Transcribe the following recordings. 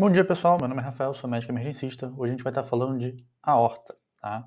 Bom dia, pessoal. Meu nome é Rafael, sou médico emergencista. Hoje a gente vai estar falando de aorta, tá?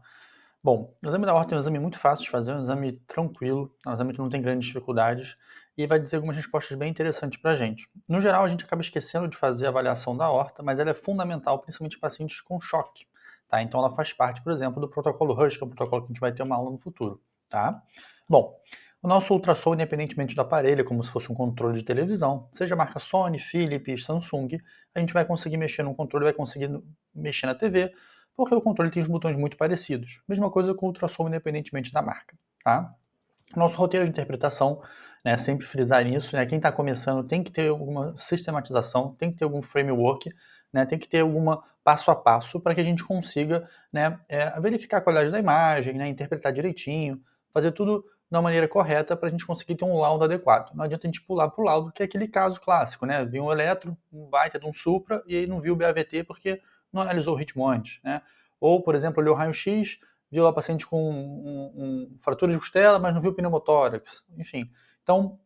Bom, o exame da aorta é um exame muito fácil de fazer, é um exame tranquilo, é um exame que não tem grandes dificuldades e vai dizer algumas respostas bem interessantes pra gente. No geral, a gente acaba esquecendo de fazer a avaliação da aorta, mas ela é fundamental, principalmente em pacientes com choque, tá? Então ela faz parte, por exemplo, do protocolo RUSH, que é um protocolo que a gente vai ter uma aula no futuro, tá? Bom, o nosso ultrassom, independentemente do aparelho, é como se fosse um controle de televisão, seja a marca Sony, Philips, Samsung, a gente vai conseguir mexer no controle, vai conseguir mexer na TV, porque o controle tem os botões muito parecidos. Mesma coisa com o ultrassom, independentemente da marca, tá? Nosso roteiro de interpretação, né, sempre frisar isso, né, quem está começando tem que ter alguma sistematização, tem que ter algum framework, né, tem que ter alguma passo a passo para que a gente consiga, né, verificar a qualidade da imagem, né, interpretar direitinho, fazer tudo da maneira correta para a gente conseguir ter um laudo adequado. Não adianta a gente pular para o laudo, que é aquele caso clássico, né, viu um eletro, um baita de um supra, e aí não viu o BAVT porque não analisou o ritmo antes, né, ou, por exemplo, olhou o raio-x, viu lá o paciente com fratura de costela, mas não viu pneumotórax, enfim. Então,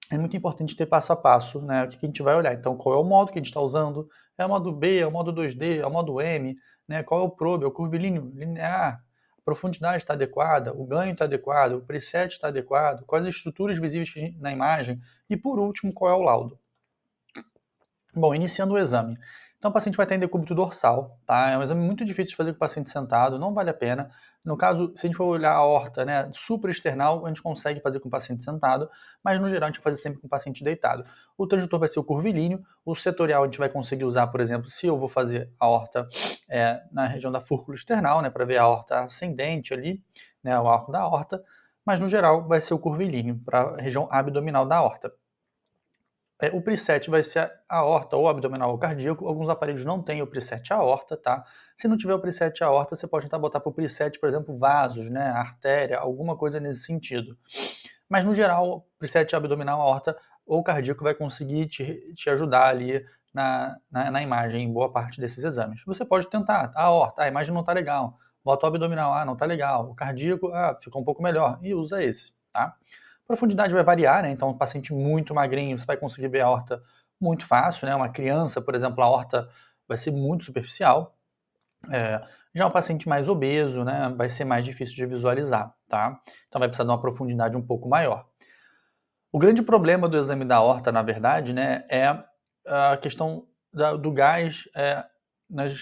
é muito importante ter passo a passo, né, o que a gente vai olhar. Então, qual é o modo que a gente está usando? É o modo B, é o modo 2D, é o modo M, né, qual é o probe, é o curvilíneo linear, a profundidade está adequada, o ganho está adequado, o preset está adequado, quais as estruturas visíveis na imagem e, por último, qual é o laudo. Bom, iniciando o exame. Então, o paciente vai estar em decúbito dorsal, tá? É um exame muito difícil de fazer com o paciente sentado, não vale a pena. No caso, se a gente for olhar a aorta, né, supraesternal, a gente consegue fazer com o paciente sentado, mas no geral a gente vai fazer sempre com o paciente deitado. O transdutor vai ser o curvilíneo, o setorial a gente vai conseguir usar, por exemplo, se eu vou fazer a aorta na região da fúrcula external, né, para ver a aorta ascendente ali, né, o arco da aorta, mas no geral vai ser o curvilíneo para a região abdominal da aorta. O preset vai ser a aorta ou abdominal ou cardíaco. Alguns aparelhos não têm o preset aorta, tá? Se não tiver o preset aorta, você pode tentar botar para o preset, por exemplo, vasos, né? Artéria, alguma coisa nesse sentido. Mas no geral, o preset abdominal, aorta ou cardíaco vai conseguir te ajudar ali na imagem em boa parte desses exames. Você pode tentar, a aorta, a imagem não tá legal. Bota o abdominal, não tá legal. O cardíaco, ficou um pouco melhor. E usa esse, tá? Profundidade vai variar, né? Então, um paciente muito magrinho, você vai conseguir ver a aorta muito fácil, né? Uma criança, por exemplo, a aorta vai ser muito superficial. Já um paciente mais obeso, né? Vai ser mais difícil de visualizar, tá? Então, vai precisar de uma profundidade um pouco maior. O grande problema do exame da aorta, na verdade, né, é a questão do gás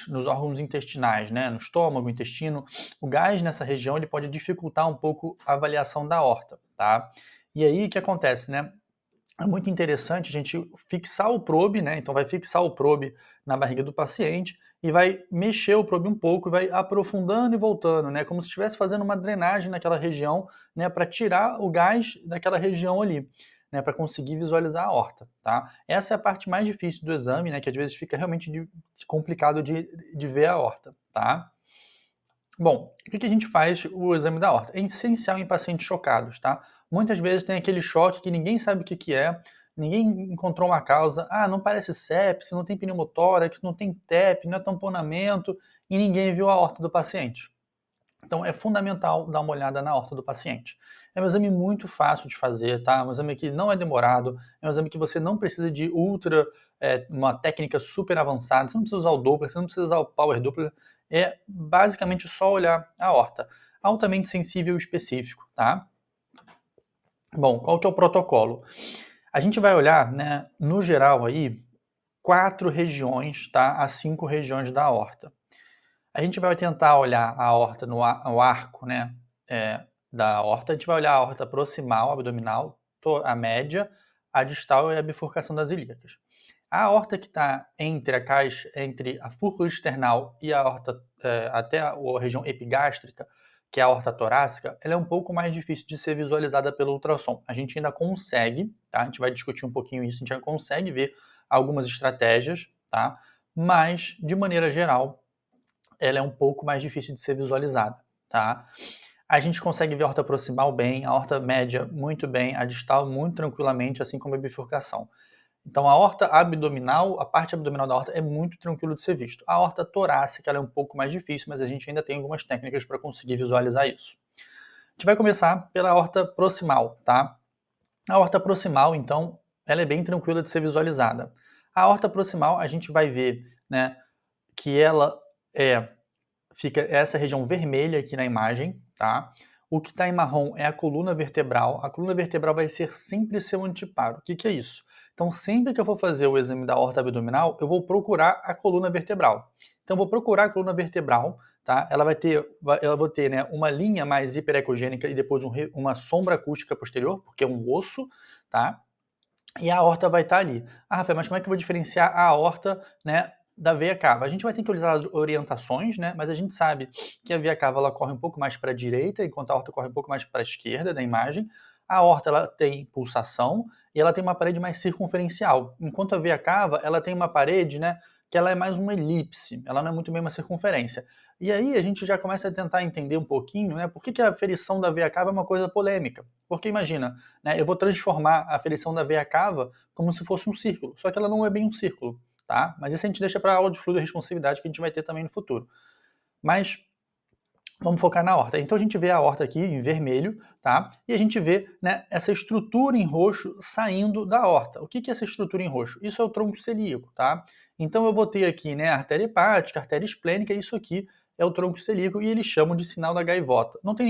nos órgãos intestinais, né, no estômago, intestino. O gás nessa região ele pode dificultar um pouco a avaliação da aorta, tá? E aí o que acontece, né? É muito interessante a gente fixar o probe, né? Então vai fixar o probe na barriga do paciente e vai mexer o probe um pouco e vai aprofundando e voltando, né? Como se estivesse fazendo uma drenagem naquela região, né? Para tirar o gás daquela região ali, né? Para conseguir visualizar a aorta, tá? Essa é a parte mais difícil do exame, né? Que às vezes fica realmente complicado de ver a aorta, tá? Bom, o que a gente faz o exame da aorta? É essencial em pacientes chocados, tá? Muitas vezes tem aquele choque que ninguém sabe o que é, ninguém encontrou uma causa. Não parece sepse, não tem pneumotórax, não tem TEP, não é tamponamento, e ninguém viu a aorta do paciente. Então é fundamental dar uma olhada na aorta do paciente. É um exame muito fácil de fazer, tá? É um exame que não é demorado, é um exame que você não precisa de uma técnica super avançada, você não precisa usar o Doppler, você não precisa usar o Power Doppler, é basicamente só olhar a aorta. Altamente sensível e específico, tá? Bom, qual que é o protocolo? A gente vai olhar, né, no geral aí, 4 regiões, tá? As 5 regiões da aorta. A gente vai tentar olhar a aorta no arco, né, da aorta. A gente vai olhar a aorta proximal, abdominal, a média, a distal e a bifurcação das ilíacas. A aorta que está entre a fúrcula external e a aorta até a região epigástrica, que é a aorta torácica, ela é um pouco mais difícil de ser visualizada pelo ultrassom. A gente ainda consegue, tá? A gente vai discutir um pouquinho isso, a gente já consegue ver algumas estratégias, tá? Mas, de maneira geral, ela é um pouco mais difícil de ser visualizada, tá? A gente consegue ver a aorta proximal bem, a aorta média muito bem, a distal muito tranquilamente, assim como a bifurcação. Então a aorta abdominal, a parte abdominal da aorta é muito tranquilo de ser visto. A aorta torácica ela é um pouco mais difícil, mas a gente ainda tem algumas técnicas para conseguir visualizar isso. A gente vai começar pela aorta proximal, tá? A aorta proximal, então, ela é bem tranquila de ser visualizada. A aorta proximal a gente vai ver né, que ela fica essa região vermelha aqui na imagem, tá? O que está em marrom é a coluna vertebral. A coluna vertebral vai ser sempre seu anteparo. O que que é isso? Então, sempre que eu for fazer o exame da aorta abdominal, eu vou procurar a coluna vertebral. Então, eu vou procurar a coluna vertebral, tá? Ela vai ter, né, uma linha mais hiperecogênica e depois uma sombra acústica posterior, porque é um osso, tá? E a aorta vai estar ali. Ah, Rafael, mas como é que eu vou diferenciar a aorta, né, da veia cava? A gente vai ter que usar orientações, né, mas a gente sabe que a veia cava ela corre um pouco mais para a direita, enquanto a aorta corre um pouco mais para a esquerda da imagem. A aorta ela tem pulsação e ela tem uma parede mais circunferencial, enquanto a veia cava ela tem uma parede, né, que ela é mais uma elipse, ela não é muito bem uma circunferência. E aí a gente já começa a tentar entender um pouquinho, né, por que a aferição da veia cava é uma coisa polêmica. Porque imagina, né, eu vou transformar a aferição da veia cava como se fosse um círculo, só que ela não é bem um círculo, tá? Mas isso a gente deixa para a aula de fluido e responsividade que a gente vai ter também no futuro. Mas vamos focar na aorta. Então a gente vê a aorta aqui em vermelho, tá? E a gente vê, né, essa estrutura em roxo saindo da aorta. O que é essa estrutura em roxo? Isso é o tronco celíaco, tá? Então eu vou ter aqui, né, a artéria hepática, a artéria esplênica, isso aqui é o tronco celíaco e eles chamam de sinal da gaivota. Não tem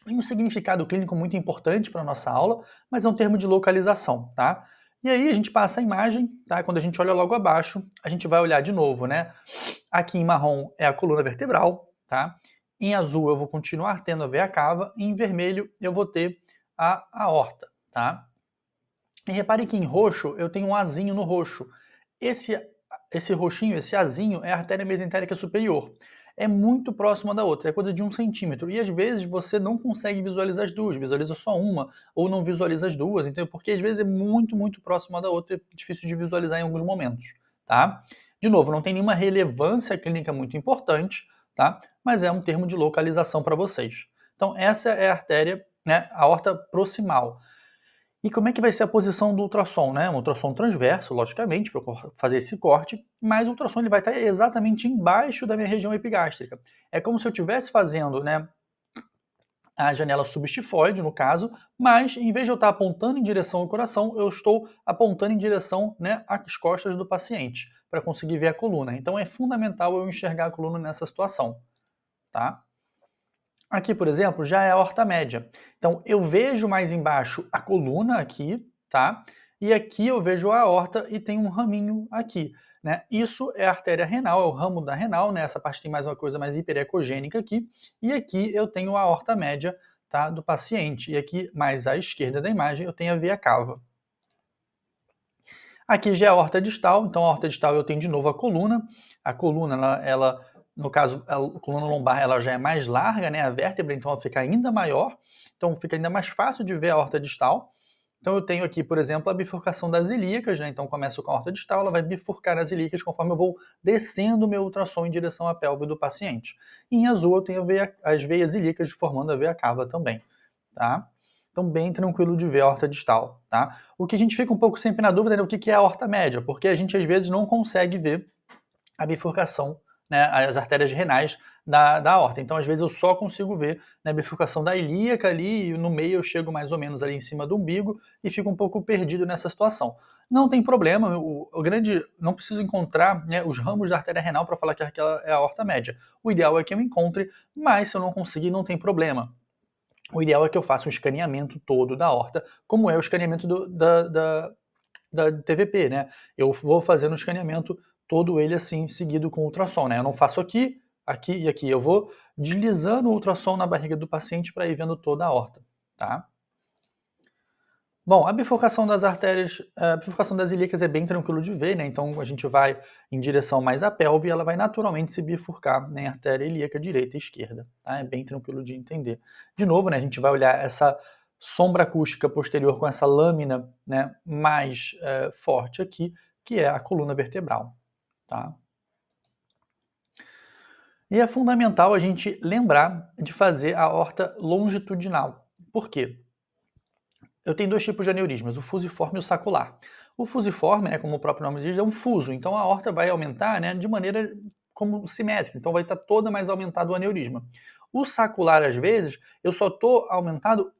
nenhum significado clínico muito importante para a nossa aula, mas é um termo de localização, tá? E aí a gente passa a imagem, tá? Quando a gente olha logo abaixo, a gente vai olhar de novo, né? Aqui em marrom é a coluna vertebral, tá? Em azul eu vou continuar tendo a veia cava, e em vermelho eu vou ter a aorta, tá? E repare que em roxo eu tenho um azinho no roxo. Esse roxinho, esse azinho é a artéria mesentérica superior. É muito próxima da outra, é coisa de 1 centímetro. E às vezes você não consegue visualizar as duas, visualiza só uma, ou não visualiza as duas, entendeu? Porque às vezes é muito, muito próxima da outra, é difícil de visualizar em alguns momentos, tá? De novo, não tem nenhuma relevância clínica muito importante, tá? Mas é um termo de localização para vocês. Então essa é a artéria, né, a aorta proximal. E como é que vai ser a posição do ultrassom, né? Um ultrassom transverso, logicamente, para fazer esse corte, mas o ultrassom ele vai estar exatamente embaixo da minha região epigástrica. É como se eu estivesse fazendo, né, a janela subestifoide, no caso, mas em vez de eu estar apontando em direção ao coração, eu estou apontando em direção, né, às costas do paciente, para conseguir ver a coluna. Então é fundamental eu enxergar a coluna nessa situação, tá? Aqui, por exemplo, já é a aorta média. Então, eu vejo mais embaixo a coluna aqui, tá? E aqui eu vejo a aorta e tem um raminho aqui, né? Isso é a artéria renal, é o ramo da renal, né? Essa parte tem mais uma coisa mais hiperecogênica aqui. E aqui eu tenho a aorta média, tá? Do paciente. E aqui, mais à esquerda da imagem, eu tenho a veia cava. Aqui já é a aorta distal, então a aorta distal eu tenho de novo a coluna. A coluna, ela no caso, a coluna lombar ela já é mais larga, né, a vértebra, então ela fica ainda maior, então fica ainda mais fácil de ver a aorta distal. Então eu tenho aqui, por exemplo, a bifurcação das ilíacas, né, então começo com a aorta distal, ela vai bifurcar as ilíacas conforme eu vou descendo o meu ultrassom em direção à pelve do paciente. E em azul eu tenho as veias ilíacas formando a veia cava também, tá? Então, bem tranquilo de ver a aorta distal, tá? O que a gente fica um pouco sempre na dúvida é o que é a aorta média, porque a gente às vezes não consegue ver a bifurcação, né, as artérias renais da aorta. Então, às vezes, eu só consigo ver, né, a bifurcação da ilíaca ali, e no meio eu chego mais ou menos ali em cima do umbigo e fico um pouco perdido nessa situação. Não tem problema, não preciso encontrar, né, os ramos da artéria renal para falar que aquela é a aorta média. O ideal é que eu encontre, mas se eu não conseguir, não tem problema. O ideal é que eu faça um escaneamento todo da aorta, como é o escaneamento da TVP, né? Eu vou fazendo o escaneamento todo ele assim, seguido com ultrassom, né? Eu não faço aqui, aqui e aqui. Eu vou deslizando o ultrassom na barriga do paciente para ir vendo toda a aorta, tá? Bom, a bifurcação das artérias, a bifurcação das ilíacas é bem tranquilo de ver, né? Então a gente vai em direção mais à pelve e ela vai naturalmente se bifurcar, né, em artéria ilíaca direita e esquerda, tá? É bem tranquilo de entender. De novo, né, a gente vai olhar essa sombra acústica posterior com essa lâmina, né, mais forte aqui, que é a coluna vertebral, tá? E é fundamental a gente lembrar de fazer a aorta longitudinal. Por quê? Eu tenho dois tipos de aneurismas, o fusiforme e o sacular. O fusiforme, né, como o próprio nome diz, é um fuso, então a aorta vai aumentar, né, de maneira como simétrica, então vai estar toda mais aumentado o aneurisma. O sacular, às vezes, eu só estou aumentado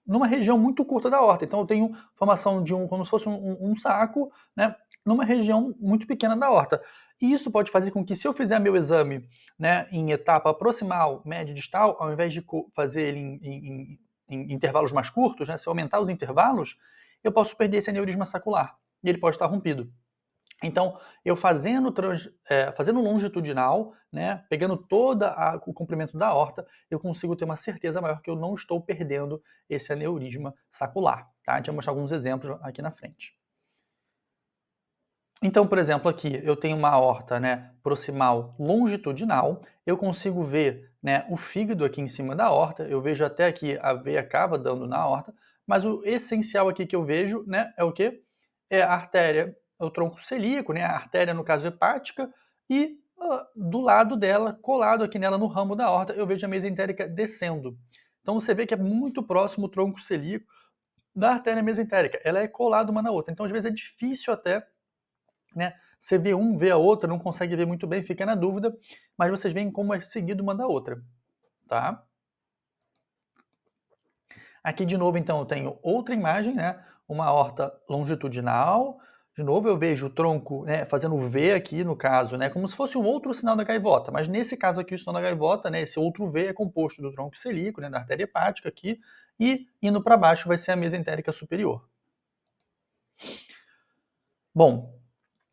numa região muito curta da aorta. Então eu tenho formação de como se fosse um saco, né, numa região muito pequena da aorta. E isso pode fazer com que, se eu fizer meu exame, né, em etapa proximal, média e distal, ao invés de fazer ele em intervalos mais curtos, né, se eu aumentar os intervalos, eu posso perder esse aneurisma sacular e ele pode estar rompido. Então, eu fazendo longitudinal, né, pegando o comprimento da aorta, eu consigo ter uma certeza maior que eu não estou perdendo esse aneurisma sacular. Tá? A gente vai mostrar alguns exemplos aqui na frente. Então, por exemplo, aqui eu tenho uma aorta, né, proximal longitudinal, eu consigo ver, né, o fígado aqui em cima da aorta, eu vejo até aqui a veia cava dando na aorta, mas o essencial aqui que eu vejo, né, é o quê? É a artéria, é o tronco celíaco, né, a artéria no caso hepática, e do lado dela, colado aqui nela no ramo da aorta, eu vejo a mesentérica descendo. Então você vê que é muito próximo o tronco celíaco da artéria mesentérica, ela é colada uma na outra, então às vezes é difícil até, né? Você vê um, vê a outra, não consegue ver muito bem, fica na dúvida, mas vocês veem como é seguido uma da outra, tá? Aqui de novo, então, eu tenho outra imagem, né? Uma aorta longitudinal. De novo, eu vejo o tronco, né, fazendo V aqui, no caso, né, como se fosse um outro sinal da gaivota, mas nesse caso aqui, o sinal da gaivota, né, esse outro V é composto do tronco celíaco, né, da artéria hepática aqui, e indo para baixo vai ser a mesentérica superior. Bom,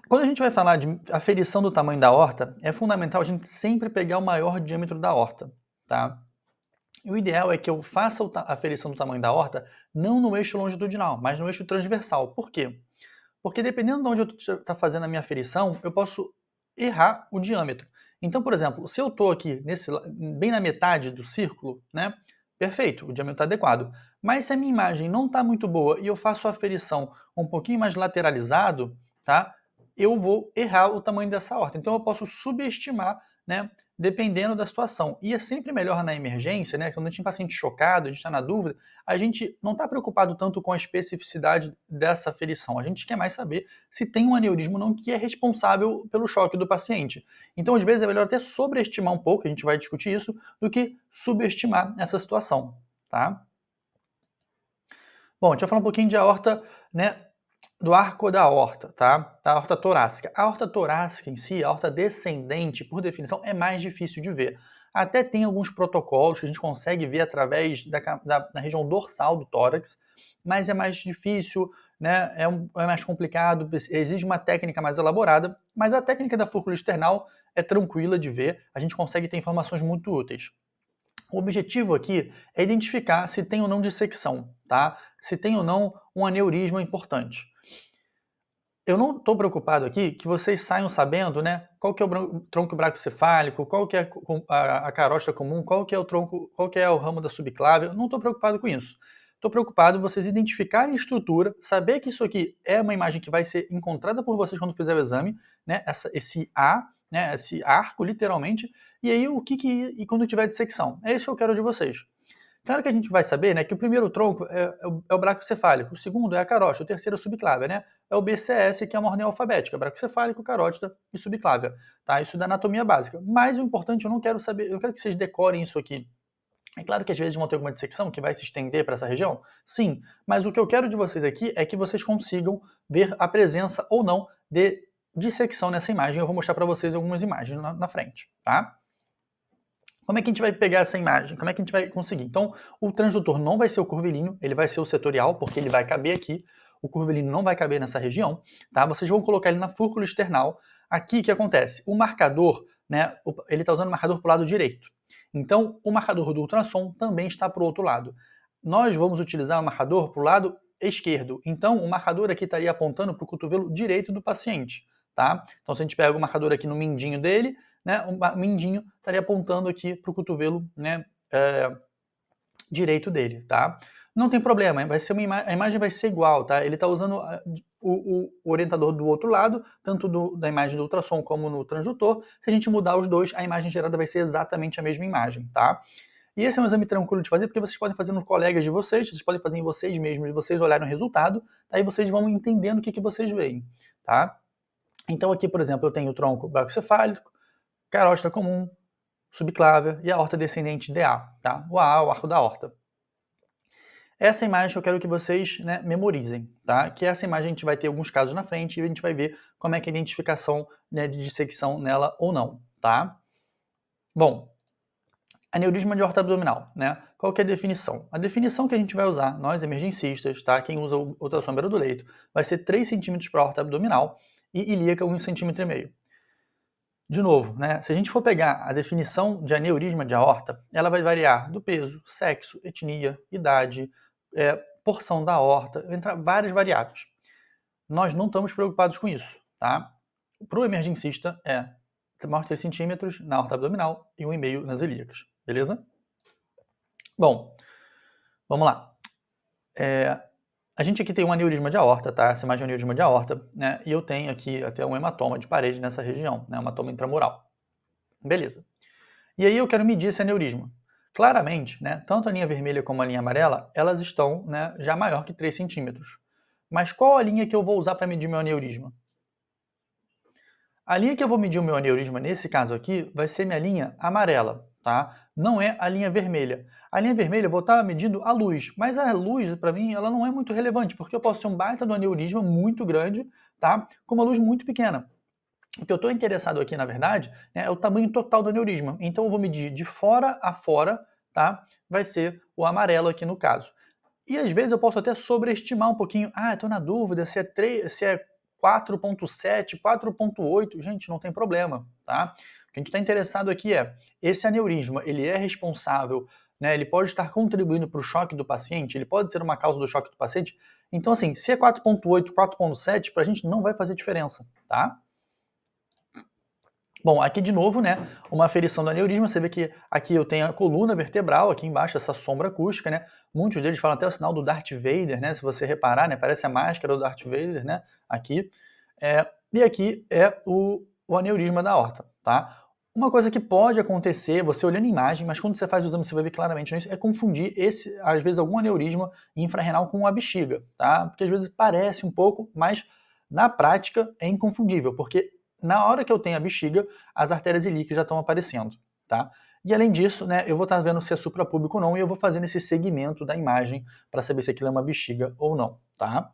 quando a gente vai falar de aferição do tamanho da aorta, é fundamental a gente sempre pegar o maior diâmetro da aorta, tá? E o ideal é que eu faça a aferição do tamanho da aorta não no eixo longitudinal, mas no eixo transversal. Por quê? Porque dependendo de onde eu estou fazendo a minha aferição, eu posso errar o diâmetro. Então, por exemplo, se eu estou aqui bem na metade do círculo, né? Perfeito, o diâmetro está adequado. Mas se a minha imagem não está muito boa e eu faço a aferição um pouquinho mais lateralizado, tá? Eu vou errar o tamanho dessa aorta. Então eu posso subestimar, né? Dependendo da situação. E é sempre melhor na emergência, né? Quando a gente tem paciente chocado, a gente está na dúvida, a gente não está preocupado tanto com a especificidade dessa aferição. A gente quer mais saber se tem um aneurisma ou não que é responsável pelo choque do paciente. Então, às vezes, é melhor até sobreestimar um pouco, a gente vai discutir isso, do que subestimar essa situação, tá? Bom, a gente vai falar um pouquinho de aorta, né, do arco da aorta, tá? Da aorta torácica. A aorta torácica em si, a aorta descendente, por definição, é mais difícil de ver. Até tem alguns protocolos que a gente consegue ver através da região dorsal do tórax, mas é mais difícil, né? É mais complicado, exige uma técnica mais elaborada, mas a técnica da fúrcula external é tranquila de ver, a gente consegue ter informações muito úteis. O objetivo aqui é identificar se tem ou não dissecção, tá? Se tem ou não um aneurisma importante. Eu não estou preocupado aqui que vocês saiam sabendo, né, qual que é o tronco braquicefálico, qual que é a carosta comum, qual que é o tronco, qual que é o ramo da subclávia. Eu não estou preocupado com isso. Estou preocupado em vocês identificarem a estrutura, saber que isso aqui é uma imagem que vai ser encontrada por vocês quando fizer o exame, né, esse A, né, esse arco, literalmente, e aí e quando tiver dissecção. É isso que eu quero de vocês. Claro que a gente vai saber, né, que o primeiro tronco é o braquicefálico, o segundo é a carótida, o terceiro é o subclávia, né? É o BCS, que é uma ordem alfabética, braquicefálico, carótida e subclávia, tá? Isso da anatomia básica. Mas o importante, eu não quero saber, eu quero que vocês decorem isso aqui. É claro que às vezes vão ter alguma dissecção que vai se estender para essa região, sim, mas o que eu quero de vocês aqui é que vocês consigam ver a presença ou não de dissecção nessa imagem. Eu vou mostrar para vocês algumas imagens na frente, tá? Como é que a gente vai pegar essa imagem? Como é que a gente vai conseguir? Então, o transdutor não vai ser o curvilíneo, ele vai ser o setorial, porque ele vai caber aqui. O curvilíneo não vai caber nessa região, tá? Vocês vão colocar ele na fúrcula external. Aqui, o que acontece? O marcador, né, ele está usando o marcador para o lado direito. Então, o marcador do ultrassom também está para o outro lado. Nós vamos utilizar o marcador para o lado esquerdo. Então, o marcador aqui estaria apontando para o cotovelo direito do paciente, tá? Então, se a gente pega o marcador aqui no mindinho dele, né, o mindinho estaria apontando aqui para o cotovelo, né, direito dele, tá? Não tem problema, vai ser a imagem vai ser igual, tá? Ele está usando o orientador do outro lado, tanto da imagem do ultrassom como no transdutor. Se a gente mudar os dois, a imagem gerada vai ser exatamente a mesma imagem, tá? E esse é um exame tranquilo de fazer, porque vocês podem fazer nos colegas de vocês podem fazer em vocês mesmos, e vocês olharem o resultado, aí vocês vão entendendo o que vocês veem, tá? Então aqui, por exemplo, eu tenho o tronco braquicefálico, carótida comum, subclávia e a aorta descendente DA, tá? O AA, o arco da aorta. essa imagem que eu quero que vocês, né, memorizem, tá? Que essa imagem a gente vai ter alguns casos na frente e a gente vai ver como é que é a identificação, né, de dissecção nela ou não, tá? Bom, aneurisma de aorta abdominal, né? Qual que é a definição? A definição que a gente vai usar, nós emergencistas, tá? Quem usa ultrassom beira do leito, vai ser 3 centímetros para a aorta abdominal e ilíaca 1,5 cm. De novo, né? Se a gente for pegar a definição de aneurisma de aorta, ela vai variar do peso, sexo, etnia, idade, porção da aorta, entre várias variáveis. Nós não estamos preocupados com isso, tá? Para o emergencista é maior de 3 centímetros na aorta abdominal e 1,5 nas ilíacas, beleza? Bom, vamos lá. A gente aqui tem um aneurisma de aorta, tá? Essa imagem é um aneurisma de aorta, né? E eu tenho aqui até um hematoma de parede nessa região, né? Um hematoma intramural. Beleza. E aí eu quero medir esse aneurisma. Claramente, né, tanto a linha vermelha como a linha amarela, elas estão, né, já maior que 3 centímetros. Mas qual a linha que eu vou usar para medir meu aneurisma? A linha que eu vou medir o meu aneurisma nesse caso aqui vai ser minha linha amarela, tá? Não é a linha vermelha. A linha vermelha eu vou estar medindo a luz, mas a luz, para mim, ela não é muito relevante, porque eu posso ter um baita do aneurisma muito grande, tá? Com uma luz muito pequena. O que eu estou interessado aqui, na verdade, né, é o tamanho total do aneurisma. Então eu vou medir de fora a fora, tá? Vai ser o amarelo aqui no caso. E às vezes eu posso até sobreestimar um pouquinho. Ah, estou na dúvida se é 4,7, 4,8. Gente, não tem problema, tá? O que a gente está interessado aqui é, esse aneurisma, ele é responsável, né? Ele pode estar contribuindo para o choque do paciente, ele pode ser uma causa do choque do paciente. Então, assim, se é 4,8, 4,7, para a gente não vai fazer diferença, tá? Bom, aqui de novo, né, uma aferição do aneurisma, você vê que aqui eu tenho a coluna vertebral, aqui embaixo essa sombra acústica, né, muitos deles falam até o sinal do Darth Vader, né, se você reparar, né, parece a máscara do Darth Vader, né, aqui, e aqui é o aneurisma da aorta, tá? Uma coisa que pode acontecer, você olhando a imagem, mas quando você faz o exame você vai ver claramente nisso, é confundir esse, às vezes, algum aneurisma infrarrenal com a bexiga, tá? Porque às vezes parece um pouco, mas na prática é inconfundível, porque na hora que eu tenho a bexiga, as artérias ilíacas já estão aparecendo, tá? E além disso, né, eu vou estar vendo se é suprapúbico ou não, e eu vou fazendo esse segmento da imagem para saber se aquilo é uma bexiga ou não, tá?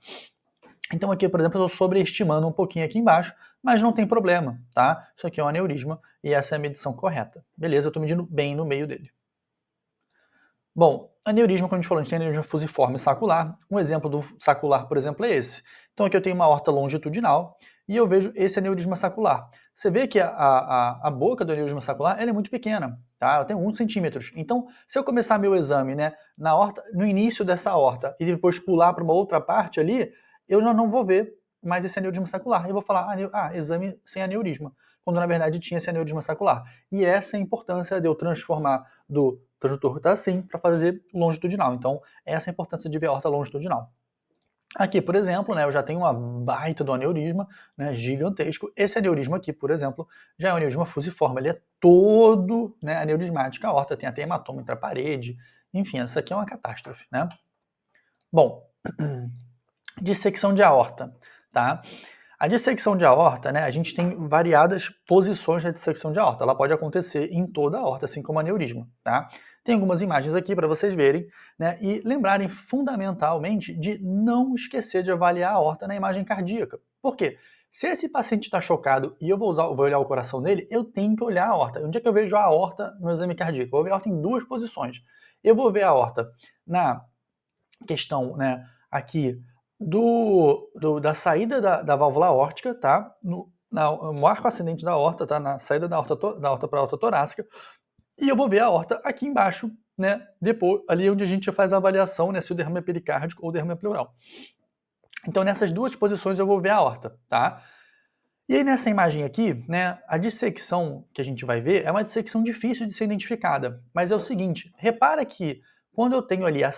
Então aqui, por exemplo, eu estou sobreestimando um pouquinho aqui embaixo, mas não tem problema, tá? Isso aqui é um aneurisma e essa é a medição correta. Beleza, eu estou medindo bem no meio dele. Bom, aneurisma, como a gente falou, a gente tem aneurisma fusiforme sacular. Um exemplo do sacular, por exemplo, é esse. Então aqui eu tenho uma aorta longitudinal e eu vejo esse aneurisma sacular. Você vê que a boca do aneurisma sacular ela é muito pequena, tá? Eu tenho 1 centímetros. Então, se eu começar meu exame, né, na aorta, no início dessa aorta e depois pular para uma outra parte ali, eu já não vou ver mais esse aneurisma sacular. Eu vou falar, exame sem aneurisma, quando na verdade tinha esse aneurisma sacular. E essa é a importância de eu transformar do transdutor está assim para fazer longitudinal. Então, essa é a importância de ver a aorta longitudinal. Aqui, por exemplo, né, eu já tenho uma baita do aneurisma, né, gigantesco. Esse aneurisma aqui, por exemplo, já é um aneurisma fusiforme. Ele é todo, né, aneurismático. A aorta tem até hematoma entre a parede. Enfim, essa aqui é uma catástrofe, né? Bom, dissecção de aorta, tá? A dissecção de aorta, né, a gente tem variadas posições da dissecção de aorta. Ela pode acontecer em toda a aorta, assim como aneurisma, tá? Tem algumas imagens aqui para vocês verem, né, e lembrarem fundamentalmente de não esquecer de avaliar a aorta na imagem cardíaca. Por quê? Se esse paciente está chocado e eu vou olhar o coração dele, eu tenho que olhar a aorta. Onde é que eu vejo a aorta no exame cardíaco? Eu vou ver a aorta em duas posições. Eu vou ver a aorta na questão, né, aqui da saída da válvula aórtica, tá? No arco ascendente da aorta, tá? Na saída da aorta para a aorta torácica. E eu vou ver a aorta aqui embaixo, né? Depois, ali onde a gente faz a avaliação, né? Se o derrame é pericárdico ou o derrame é pleural. Então, nessas duas posições eu vou ver a aorta, tá? E aí, nessa imagem aqui, né? A dissecção que a gente vai ver é uma dissecção difícil de ser identificada. Mas é o seguinte, repara que quando eu tenho ali a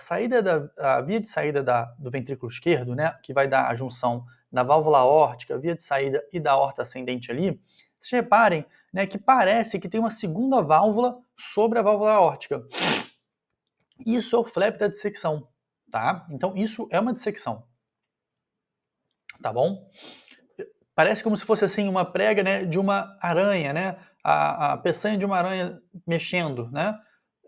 via de saída do ventrículo esquerdo, né, que vai dar a junção da válvula aórtica, via de saída e da aorta ascendente ali, vocês reparem, né, que parece que tem uma segunda válvula sobre a válvula aórtica. Isso é o flap da dissecção, tá? Então isso é uma dissecção, tá bom? Parece como se fosse assim uma prega, né, de uma aranha, né? A peçanha de uma aranha mexendo, né?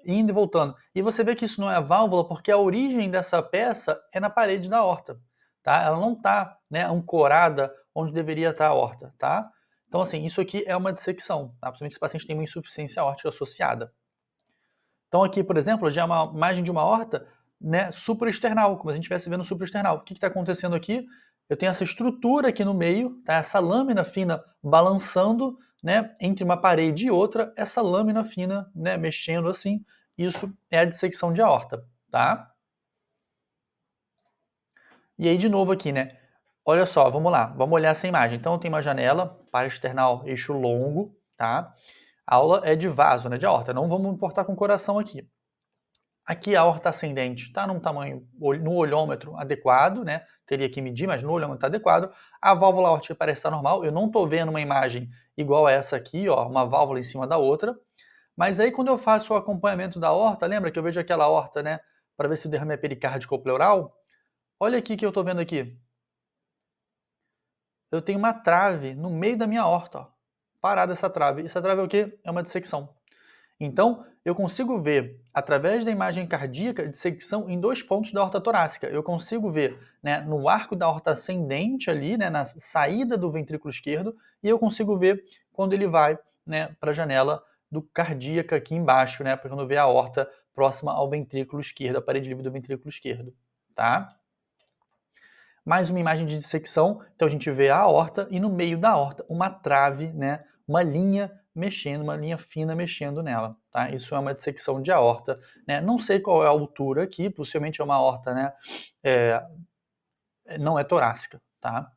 indo e voltando. E você vê que isso não é a válvula porque a origem dessa peça é na parede da aorta, tá? Ela não está, né, ancorada onde deveria estar a aorta, tá? Então, assim, isso aqui é uma dissecção, tá? Principalmente se o paciente tem uma insuficiência aórtica associada. Então, aqui, por exemplo, já é uma imagem de uma aorta, né, supraesternal, como se a gente estivesse vendo supraesternal. O que está acontecendo aqui? Eu tenho essa estrutura aqui no meio, tá? Essa lâmina fina balançando, né, entre uma parede e outra, essa lâmina fina, né, mexendo assim. Isso é a dissecção de aorta, tá? E aí, de novo aqui, né? Olha só, vamos lá, vamos olhar essa imagem. Então, tem uma janela, paraesternal, eixo longo, tá? A aula é de vaso, né, de aorta. Não vamos importar com o coração aqui. Aqui a aorta ascendente está num tamanho, no olhômetro adequado, né? Teria que medir, mas no olhômetro está adequado. A válvula aórtica parece estar normal. Eu não estou vendo uma imagem igual a essa aqui, ó, uma válvula em cima da outra. Mas aí quando eu faço o acompanhamento da aorta, lembra que eu vejo aquela aorta, né? Para ver se o derrame é pericárdico ou pleural? Olha aqui que eu estou vendo aqui. Eu tenho uma trave no meio da minha aorta, ó. Parada essa trave. Essa trave é o quê? É uma dissecção. Então, eu consigo ver, através da imagem cardíaca, dissecção em 2 pontos da aorta torácica. Eu consigo ver, né, no arco da aorta ascendente ali, né, na saída do ventrículo esquerdo, e eu consigo ver quando ele vai, né, para a janela do cardíaca aqui embaixo, né, para quando vê a aorta próxima ao ventrículo esquerdo, a parede livre do ventrículo esquerdo, tá? Mais uma imagem de dissecção, então a gente vê a aorta e no meio da aorta uma trave, né, uma linha mexendo, uma linha fina mexendo nela, tá? Isso é uma dissecção de aorta, né? Não sei qual é a altura aqui, possivelmente é uma aorta, né, é, não é torácica, tá?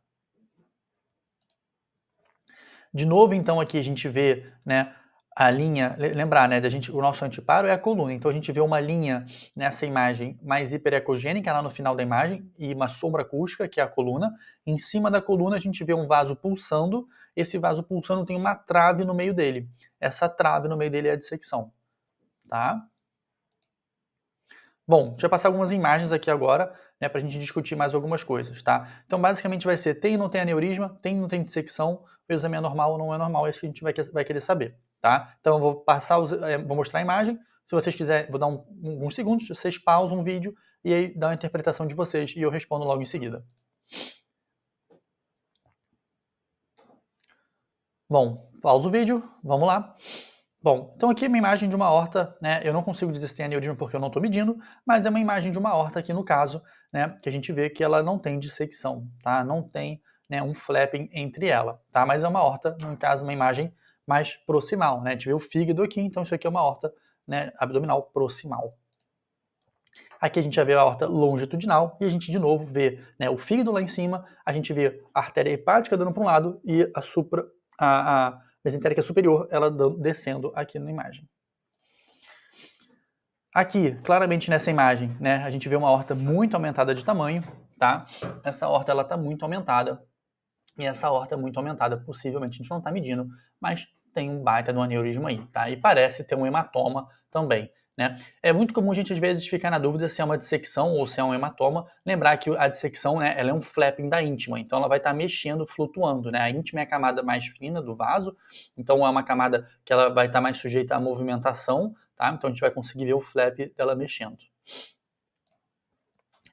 De novo, então, aqui a gente vê, né, a linha, lembrar, né, da gente, o nosso anteparo é a coluna, então a gente vê uma linha nessa imagem mais hiperecogênica lá no final da imagem e uma sombra acústica, que é a coluna. Em cima da coluna a gente vê um vaso pulsando, esse vaso pulsando tem uma trave no meio dele. Essa trave no meio dele é a dissecção, tá? Bom, deixa eu passar algumas imagens aqui agora, né, para a gente discutir mais algumas coisas, tá? Então, basicamente vai ser tem ou não tem aneurisma, tem ou não tem dissecção, o exame é normal ou não é normal, é isso que a gente vai querer saber, tá? Então, eu vou passar, vou mostrar a imagem, se vocês quiserem, vou dar uns segundos, vocês pausam o vídeo e aí dá uma interpretação de vocês e eu respondo logo em seguida. Bom, pausa o vídeo, vamos lá. Bom, então aqui é uma imagem de uma aorta, né? Eu não consigo dizer se tem aneurisma porque eu não estou medindo, mas é uma imagem de uma aorta aqui no caso, né? Que a gente vê que ela não tem dissecção, tá? Não tem, né, um flapping entre ela, tá? Mas é uma aorta, no caso, uma imagem mais proximal, né? A gente vê o fígado aqui, então isso aqui é uma aorta, né, abdominal proximal. Aqui a gente já vê a aorta longitudinal e a gente de novo vê, né, o fígado lá em cima, a gente vê a artéria hepática dando para um lado e a mesentérica superior ela descendo aqui na imagem. Aqui, claramente nessa imagem, né, a gente vê uma aorta muito aumentada de tamanho, tá? Essa aorta ela está muito aumentada e essa aorta muito aumentada, possivelmente a gente não está medindo, mas tem um baita de um aneurisma aí, tá? E parece ter um hematoma também, né? É muito comum a gente às vezes ficar na dúvida se é uma dissecção ou se é um hematoma. Lembrar que a dissecção, né, ela é um flapping da íntima, então ela vai estar mexendo, flutuando, né? A íntima é a camada mais fina do vaso, então é uma camada que ela vai estar mais sujeita à movimentação, tá? Então a gente vai conseguir ver o flap dela mexendo.